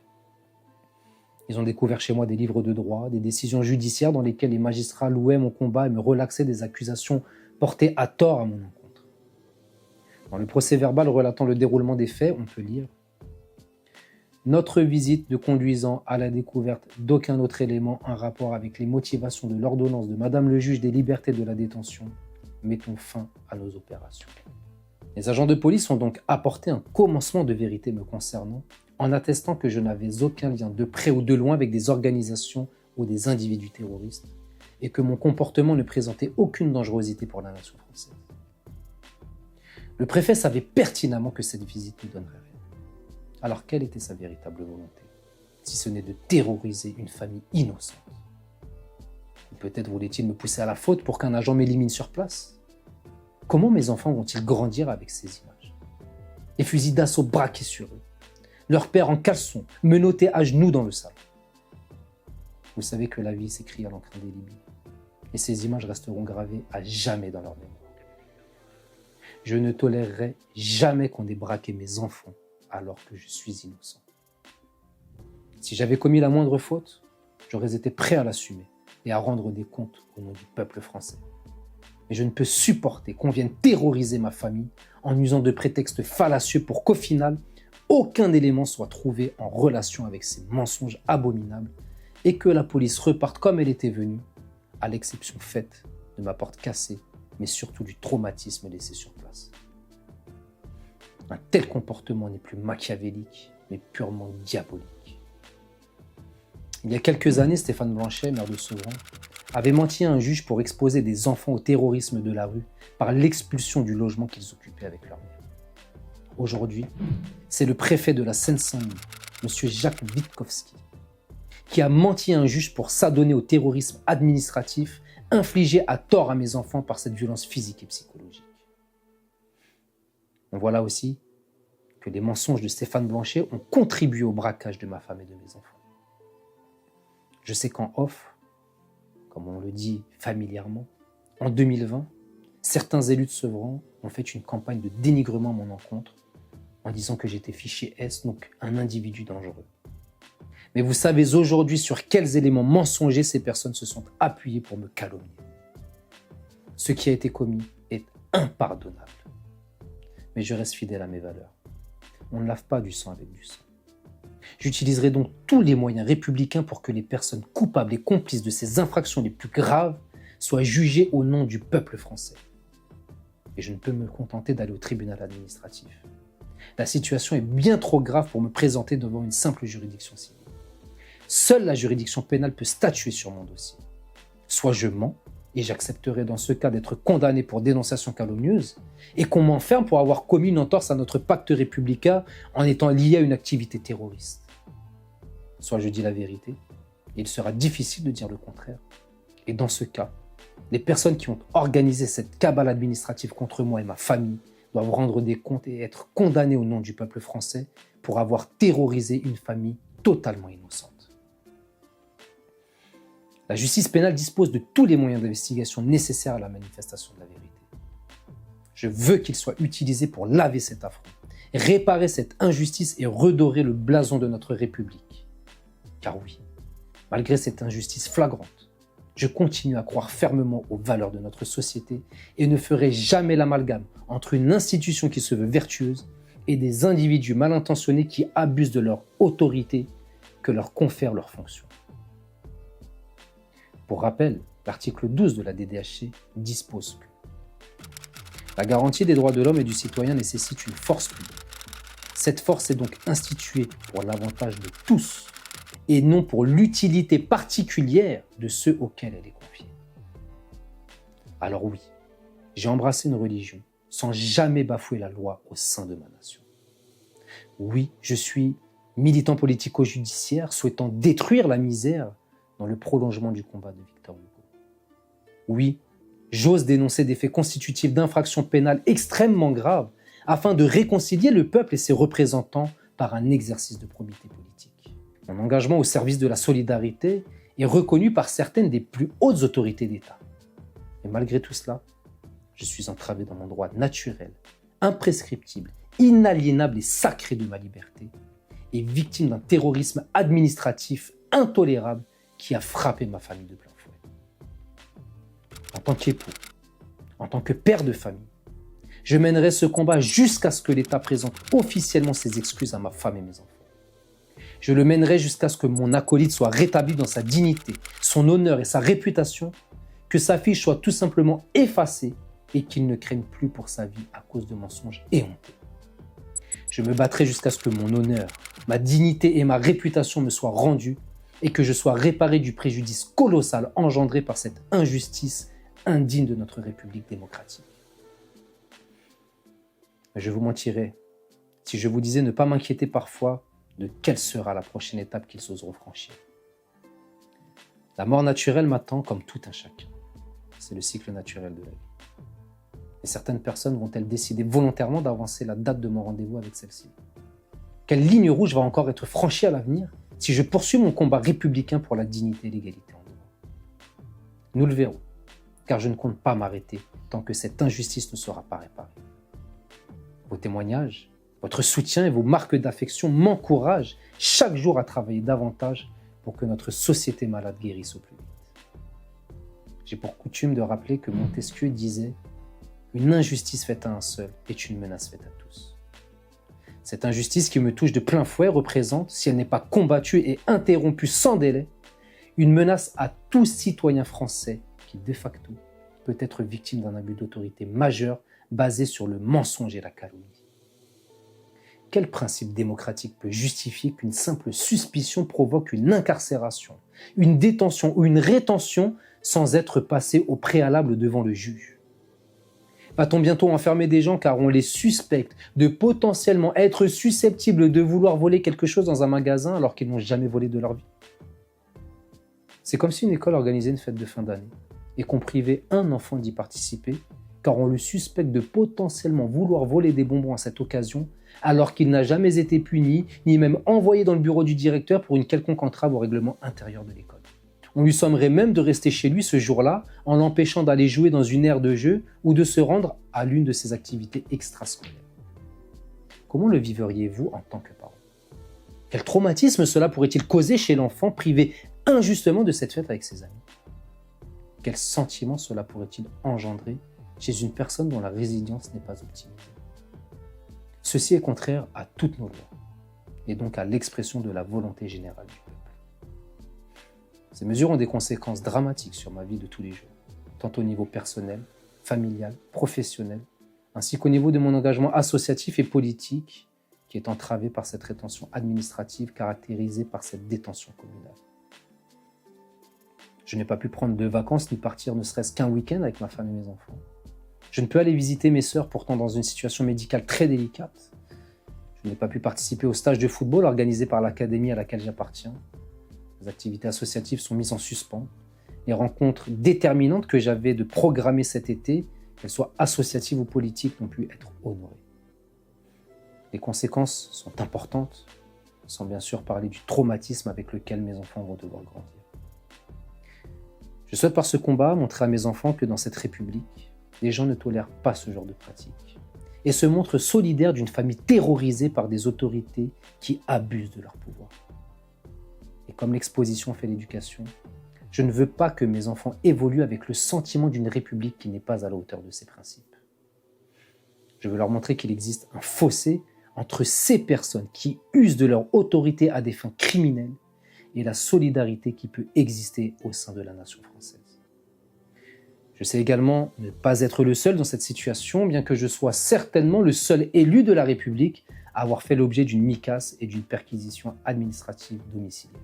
Ils ont découvert chez moi des livres de droit, des décisions judiciaires dans lesquelles les magistrats louaient mon combat et me relaxaient des accusations portées à tort à mon encontre. Dans le procès-verbal relatant le déroulement des faits, on peut lire « Notre visite ne conduisant à la découverte d'aucun autre élément en rapport avec les motivations de l'ordonnance de Madame le juge des libertés de la détention, mettons fin à nos opérations. » Les agents de police ont donc apporté un commencement de vérité me concernant, en attestant que je n'avais aucun lien de près ou de loin avec des organisations ou des individus terroristes, et que mon comportement ne présentait aucune dangerosité pour la nation française. Le préfet savait pertinemment que cette visite ne donnerait rien. Alors quelle était sa véritable volonté, si ce n'est de terroriser une famille innocente? Ou peut-être voulait-il me pousser à la faute pour qu'un agent m'élimine sur place? Comment mes enfants vont-ils grandir avec ces images? Les fusils d'assaut braqués sur eux, leur père en caleçon, menotté à genoux dans le salon. Vous savez que la vie s'écrit à l'encre indélébile, et ces images resteront gravées à jamais dans leur mémoire. Je ne tolérerai jamais qu'on ait braqué mes enfants alors que je suis innocent. Si j'avais commis la moindre faute, j'aurais été prêt à l'assumer et à rendre des comptes au nom du peuple français. Mais je ne peux supporter qu'on vienne terroriser ma famille en usant de prétextes fallacieux pour qu'au final, aucun élément soit trouvé en relation avec ces mensonges abominables et que la police reparte comme elle était venue, à l'exception faite de ma porte cassée, mais surtout du traumatisme laissé sur place. Un tel comportement n'est plus machiavélique, mais purement diabolique. Il y a quelques années, Stéphane Blanchet, maire de Sevran, avait menti à un juge pour exposer des enfants au terrorisme de la rue par l'expulsion du logement qu'ils occupaient avec leur mère. Aujourd'hui, c'est le préfet de la Seine-Saint-Denis, M. Jacques Witkowski, qui a menti à un juge pour s'adonner au terrorisme administratif infligé à tort à mes enfants par cette violence physique et psychologique. On voit là aussi que les mensonges de Stéphane Blanchet ont contribué au braquage de ma femme et de mes enfants. Je sais qu'en off, comme on le dit familièrement, en 2020, certains élus de Sevran ont fait une campagne de dénigrement à mon encontre en disant que j'étais fiché S, donc un individu dangereux. Mais vous savez aujourd'hui sur quels éléments mensongers ces personnes se sont appuyées pour me calomnier. Ce qui a été commis est impardonnable. Mais je reste fidèle à mes valeurs. On ne lave pas du sang avec du sang. J'utiliserai donc tous les moyens républicains pour que les personnes coupables et complices de ces infractions les plus graves soient jugées au nom du peuple français. Et je ne peux me contenter d'aller au tribunal administratif. La situation est bien trop grave pour me présenter devant une simple juridiction civile. Seule la juridiction pénale peut statuer sur mon dossier. Soit je mens, et j'accepterai dans ce cas d'être condamné pour dénonciation calomnieuse, et qu'on m'enferme pour avoir commis une entorse à notre pacte républicain en étant lié à une activité terroriste. Soit je dis la vérité, et il sera difficile de dire le contraire. Et dans ce cas, les personnes qui ont organisé cette cabale administrative contre moi et ma famille doivent rendre des comptes et être condamnées au nom du peuple français pour avoir terrorisé une famille totalement innocente. La justice pénale dispose de tous les moyens d'investigation nécessaires à la manifestation de la vérité. Je veux qu'ils soient utilisés pour laver cet affront, réparer cette injustice et redorer le blason de notre République. Car oui, malgré cette injustice flagrante, je continue à croire fermement aux valeurs de notre société et ne ferai jamais l'amalgame entre une institution qui se veut vertueuse et des individus mal intentionnés qui abusent de leur autorité que leur confère leur fonction. Pour rappel, l'article 12 de la DDHC dispose que la garantie des droits de l'homme et du citoyen nécessite une force publique. Cette force est donc instituée pour l'avantage de tous et non pour l'utilité particulière de ceux auxquels elle est confiée. Alors oui, j'ai embrassé une religion sans jamais bafouer la loi au sein de ma nation. Oui, je suis militant politico-judiciaire souhaitant détruire la misère dans le prolongement du combat de Victor Hugo. Oui, j'ose dénoncer des faits constitutifs d'infractions pénales extrêmement graves afin de réconcilier le peuple et ses représentants par un exercice de probité politique. Mon engagement au service de la solidarité et reconnu par certaines des plus hautes autorités d'État. Et malgré tout cela, je suis entravé dans mon droit naturel, imprescriptible, inaliénable et sacré de ma liberté, et victime d'un terrorisme administratif intolérable qui a frappé ma famille de plein fouet. En tant qu'époux, en tant que père de famille, je mènerai ce combat jusqu'à ce que l'État présente officiellement ses excuses à ma femme et mes enfants. Je le mènerai jusqu'à ce que mon acolyte soit rétabli dans sa dignité, son honneur et sa réputation, que sa fiche soit tout simplement effacée et qu'il ne craigne plus pour sa vie à cause de mensonges éhontés. Je me battrai jusqu'à ce que mon honneur, ma dignité et ma réputation me soient rendus et que je sois réparé du préjudice colossal engendré par cette injustice indigne de notre République démocratique. Mais je vous mentirais si je vous disais ne pas m'inquiéter parfois de quelle sera la prochaine étape qu'ils oseront franchir. La mort naturelle m'attend comme tout un chacun. C'est le cycle naturel de la vie. Et certaines personnes vont-elles décider volontairement d'avancer la date de mon rendez-vous avec celle-ci? Quelle ligne rouge va encore être franchie à l'avenir si je poursuis mon combat républicain pour la dignité et l'égalité en droit? Nous le verrons, car je ne compte pas m'arrêter tant que cette injustice ne sera pas réparée. Vos témoignages, votre soutien et vos marques d'affection m'encouragent chaque jour à travailler davantage pour que notre société malade guérisse au plus vite. J'ai pour coutume de rappeler que Montesquieu disait « Une injustice faite à un seul est une menace faite à tous ». Cette injustice qui me touche de plein fouet représente, si elle n'est pas combattue et interrompue sans délai, une menace à tout citoyen français qui, de facto, peut être victime d'un abus d'autorité majeur basé sur le mensonge et la calomnie. Quel principe démocratique peut justifier qu'une simple suspicion provoque une incarcération, une détention ou une rétention sans être passé au préalable devant le juge? Va-t-on bientôt enfermer des gens car on les suspecte de potentiellement être susceptibles de vouloir voler quelque chose dans un magasin alors qu'ils n'ont jamais volé de leur vie? C'est comme si une école organisait une fête de fin d'année et qu'on privait un enfant d'y participer car on le suspecte de potentiellement vouloir voler des bonbons à cette occasion alors qu'il n'a jamais été puni ni même envoyé dans le bureau du directeur pour une quelconque entrave au règlement intérieur de l'école. On lui sommerait même de rester chez lui ce jour-là en l'empêchant d'aller jouer dans une aire de jeu ou de se rendre à l'une de ses activités extrascolaires. Comment le vivriez-vous en tant que parent? Quel traumatisme cela pourrait-il causer chez l'enfant privé injustement de cette fête avec ses amis? Quel sentiment cela pourrait-il engendrer chez une personne dont la résilience n'est pas optimisée? Ceci est contraire à toutes nos lois et donc à l'expression de la volonté générale du peuple. Ces mesures ont des conséquences dramatiques sur ma vie de tous les jours, tant au niveau personnel, familial, professionnel, ainsi qu'au niveau de mon engagement associatif et politique, qui est entravé par cette rétention administrative caractérisée par cette détention communale. Je n'ai pas pu prendre de vacances ni partir ne serait-ce qu'un week-end avec ma femme et mes enfants. Je ne peux aller visiter mes sœurs pourtant dans une situation médicale très délicate. Je n'ai pas pu participer au stage de football organisé par l'académie à laquelle j'appartiens. Les activités associatives sont mises en suspens. Les rencontres déterminantes que j'avais de programmer cet été, qu'elles soient associatives ou politiques, n'ont pu être honorées. Les conséquences sont importantes, sans bien sûr parler du traumatisme avec lequel mes enfants vont devoir grandir. Je souhaite par ce combat montrer à mes enfants que dans cette République, les gens ne tolèrent pas ce genre de pratique et se montrent solidaires d'une famille terrorisée par des autorités qui abusent de leur pouvoir. Et comme l'exposition fait l'éducation, je ne veux pas que mes enfants évoluent avec le sentiment d'une République qui n'est pas à la hauteur de ses principes. Je veux leur montrer qu'il existe un fossé entre ces personnes qui usent de leur autorité à des fins criminelles et la solidarité qui peut exister au sein de la nation française. Je sais également ne pas être le seul dans cette situation, bien que je sois certainement le seul élu de la République à avoir fait l'objet d'une micasse et d'une perquisition administrative domiciliaire.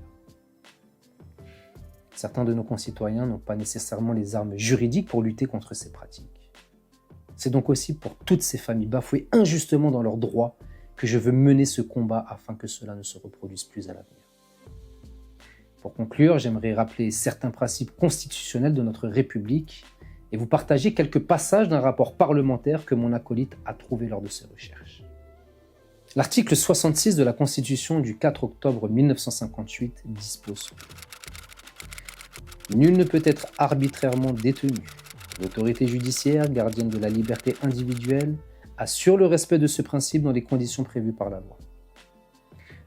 Certains de nos concitoyens n'ont pas nécessairement les armes juridiques pour lutter contre ces pratiques. C'est donc aussi pour toutes ces familles bafouées injustement dans leurs droits que je veux mener ce combat afin que cela ne se reproduise plus à l'avenir. Pour conclure, j'aimerais rappeler certains principes constitutionnels de notre République et vous partager quelques passages d'un rapport parlementaire que mon acolyte a trouvé lors de ses recherches. L'article 66 de la Constitution du 4 octobre 1958 dispose: Nul ne peut être arbitrairement détenu. L'autorité judiciaire, gardienne de la liberté individuelle, assure le respect de ce principe dans les conditions prévues par la loi.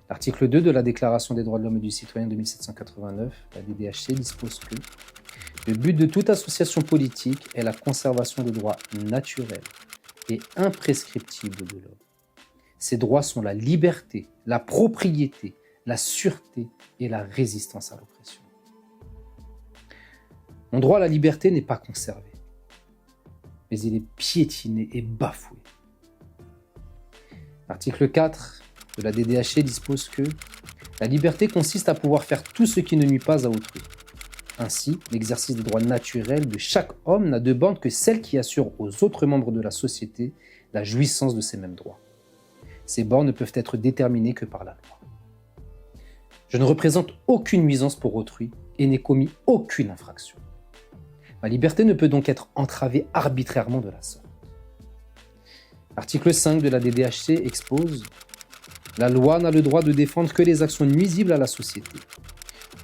L'article 2 de la Déclaration des droits de l'homme et du citoyen de 1789, la DDHC, dispose que le but de toute association politique est la conservation des droits naturels et imprescriptibles de l'homme. Ces droits sont la liberté, la propriété, la sûreté et la résistance à l'oppression. Mon droit à la liberté n'est pas conservé, mais il est piétiné et bafoué. L'article 4 de la DDHC dispose que la liberté consiste à pouvoir faire tout ce qui ne nuit pas à autrui. Ainsi, l'exercice des droits naturels de chaque homme n'a de borne que celle qui assure aux autres membres de la société la jouissance de ces mêmes droits. Ces bornes ne peuvent être déterminées que par la loi. Je ne représente aucune nuisance pour autrui et n'ai commis aucune infraction. Ma liberté ne peut donc être entravée arbitrairement de la sorte. L'article 5 de la DDHC expose « La loi n'a le droit de défendre que les actions nuisibles à la société.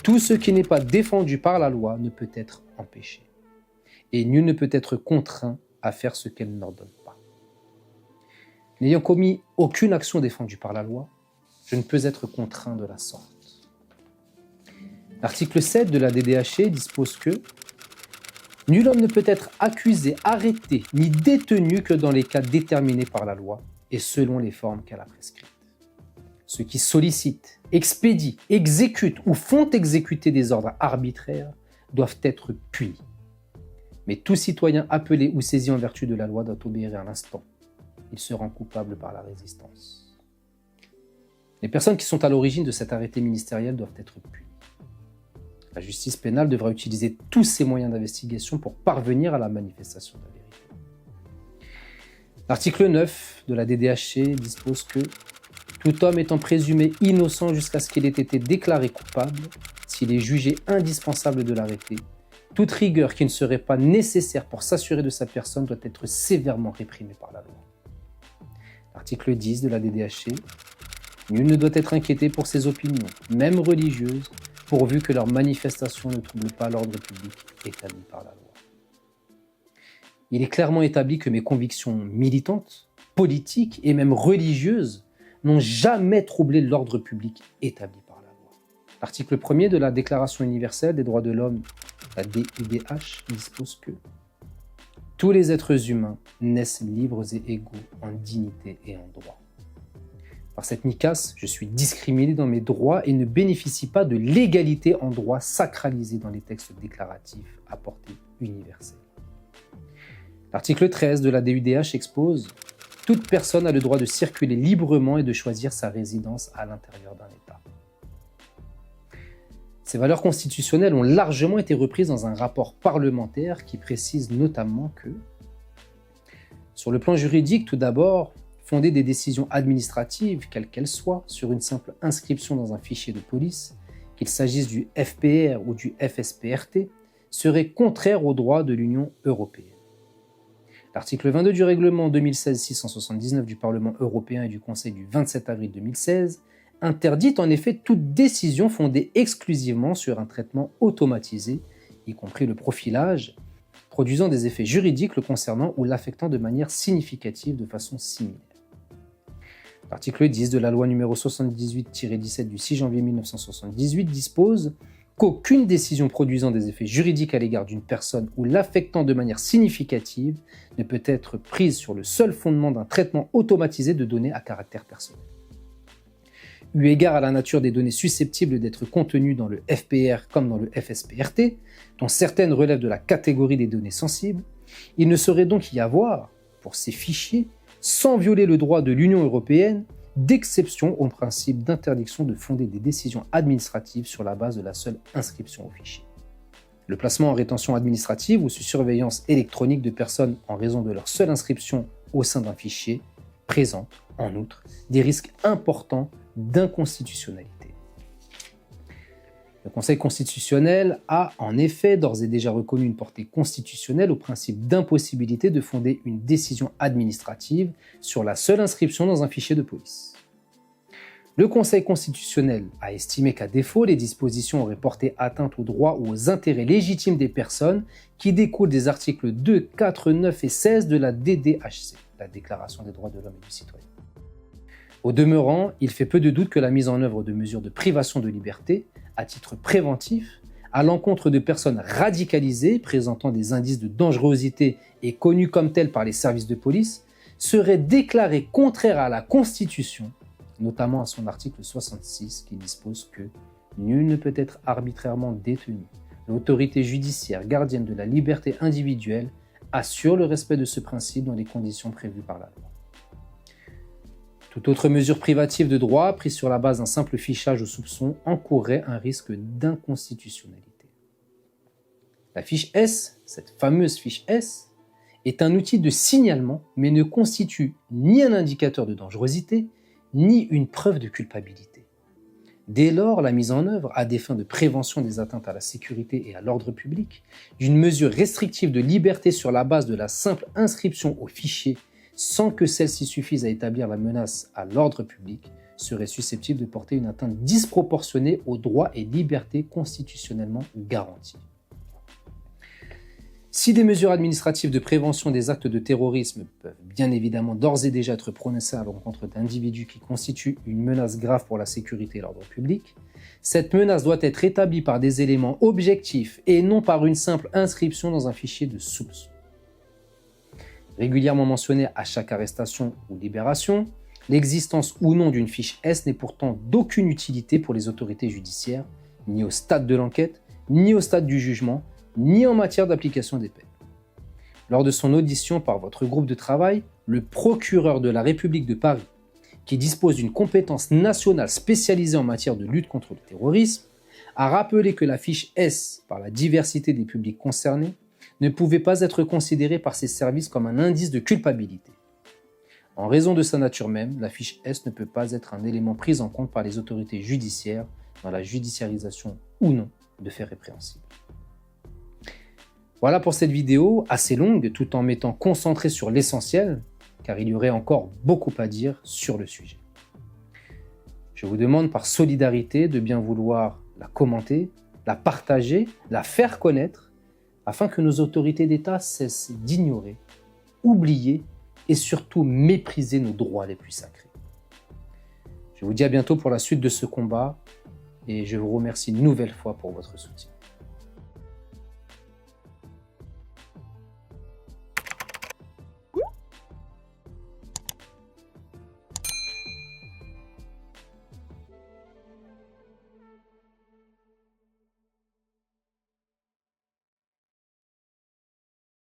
Tout ce qui n'est pas défendu par la loi ne peut être empêché. Et nul ne peut être contraint à faire ce qu'elle n'ordonne pas. N'ayant commis aucune action défendue par la loi, je ne peux être contraint de la sorte. » L'article 7 de la DDHC dispose que « Nul homme ne peut être accusé, arrêté, ni détenu que dans les cas déterminés par la loi et selon les formes qu'elle a prescrites. Ceux qui sollicitent, expédient, exécutent ou font exécuter des ordres arbitraires doivent être punis. Mais tout citoyen appelé ou saisi en vertu de la loi doit obéir à l'instant. Il se rend coupable par la résistance. Les personnes qui sont à l'origine de cet arrêté ministériel doivent être punies. La justice pénale devra utiliser tous ses moyens d'investigation pour parvenir à la manifestation de la vérité. L'article 9 de la DDHC dispose que tout homme étant présumé innocent jusqu'à ce qu'il ait été déclaré coupable, s'il est jugé indispensable de l'arrêter, toute rigueur qui ne serait pas nécessaire pour s'assurer de sa personne doit être sévèrement réprimée par la loi. L'article 10 de la DDHC, nul ne doit être inquiété pour ses opinions, même religieuses, pourvu que leur manifestation ne trouble pas l'ordre public établi par la loi. Il est clairement établi que mes convictions militantes, politiques et même religieuses n'ont jamais troublé l'ordre public établi par la loi. L'article 1er de la Déclaration universelle des droits de l'homme, la DUDH, dispose que tous les êtres humains naissent libres et égaux en dignité et en droit. Par cette nicasse, je suis discriminé dans mes droits et ne bénéficie pas de l'égalité en droit sacralisée dans les textes déclaratifs à portée universelle. L'article 13 de la DUDH expose « Toute personne a le droit de circuler librement et de choisir sa résidence à l'intérieur d'un État ». Ces valeurs constitutionnelles ont largement été reprises dans un rapport parlementaire qui précise notamment que, sur le plan juridique, tout d'abord, fonder des décisions administratives, quelles qu'elles soient, sur une simple inscription dans un fichier de police, qu'il s'agisse du FPR ou du FSPRT, serait contraire aux droits de l'Union européenne. L'article 22 du règlement 2016-679 du Parlement européen et du Conseil du 27 avril 2016 interdit en effet toute décision fondée exclusivement sur un traitement automatisé, y compris le profilage, produisant des effets juridiques le concernant ou l'affectant de manière significative de façon similaire. L'article 10 de la loi n° 78-17 du 6 janvier 1978 dispose qu'aucune décision produisant des effets juridiques à l'égard d'une personne ou l'affectant de manière significative ne peut être prise sur le seul fondement d'un traitement automatisé de données à caractère personnel. Eu égard à la nature des données susceptibles d'être contenues dans le FPR comme dans le FSPRT, dont certaines relèvent de la catégorie des données sensibles, il ne saurait donc y avoir, pour ces fichiers, sans violer le droit de l'Union européenne, d'exception au principe d'interdiction de fonder des décisions administratives sur la base de la seule inscription au fichier. Le placement en rétention administrative ou sous surveillance électronique de personnes en raison de leur seule inscription au sein d'un fichier présente, en outre, des risques importants d'inconstitutionnalité. Le Conseil constitutionnel a en effet d'ores et déjà reconnu une portée constitutionnelle au principe d'impossibilité de fonder une décision administrative sur la seule inscription dans un fichier de police. Le Conseil constitutionnel a estimé qu'à défaut, les dispositions auraient porté atteinte aux droits ou aux intérêts légitimes des personnes qui découlent des articles 2, 4, 9 et 16 de la DDHC, la Déclaration des droits de l'homme et du citoyen. Au demeurant, il fait peu de doute que la mise en œuvre de mesures de privation de liberté, à titre préventif, à l'encontre de personnes radicalisées présentant des indices de dangerosité et connues comme telles par les services de police, serait déclarée contraire à la Constitution, notamment à son article 66 qui dispose que « Nul ne peut être arbitrairement détenu. L'autorité judiciaire gardienne de la liberté individuelle assure le respect de ce principe dans les conditions prévues par la loi. » Toute autre mesure privative de droit prise sur la base d'un simple fichage au soupçon encourrait un risque d'inconstitutionnalité. La fiche S, cette fameuse fiche S, est un outil de signalement mais ne constitue ni un indicateur de dangerosité, ni une preuve de culpabilité. Dès lors, la mise en œuvre, à des fins de prévention des atteintes à la sécurité et à l'ordre public, d'une mesure restrictive de liberté sur la base de la simple inscription au fichier sans que celle-ci suffise à établir la menace à l'ordre public, serait susceptible de porter une atteinte disproportionnée aux droits et libertés constitutionnellement garantis. Si des mesures administratives de prévention des actes de terrorisme peuvent bien évidemment d'ores et déjà être prononcées à l'encontre d'individus qui constituent une menace grave pour la sécurité et l'ordre public, cette menace doit être établie par des éléments objectifs et non par une simple inscription dans un fichier de soupçon. Régulièrement mentionnée à chaque arrestation ou libération, l'existence ou non d'une fiche S n'est pourtant d'aucune utilité pour les autorités judiciaires, ni au stade de l'enquête, ni au stade du jugement, ni en matière d'application des peines. Lors de son audition par votre groupe de travail, le procureur de la République de Paris, qui dispose d'une compétence nationale spécialisée en matière de lutte contre le terrorisme, a rappelé que la fiche S, par la diversité des publics concernés, ne pouvait pas être considérée par ses services comme un indice de culpabilité. En raison de sa nature même, la fiche S ne peut pas être un élément pris en compte par les autorités judiciaires dans la judiciarisation ou non de faits répréhensibles. Voilà pour cette vidéo, assez longue, tout en m'étant concentré sur l'essentiel, car il y aurait encore beaucoup à dire sur le sujet. Je vous demande par solidarité de bien vouloir la commenter, la partager, la faire connaître, afin que nos autorités d'État cessent d'ignorer, oublier et surtout mépriser nos droits les plus sacrés. Je vous dis à bientôt pour la suite de ce combat et je vous remercie une nouvelle fois pour votre soutien.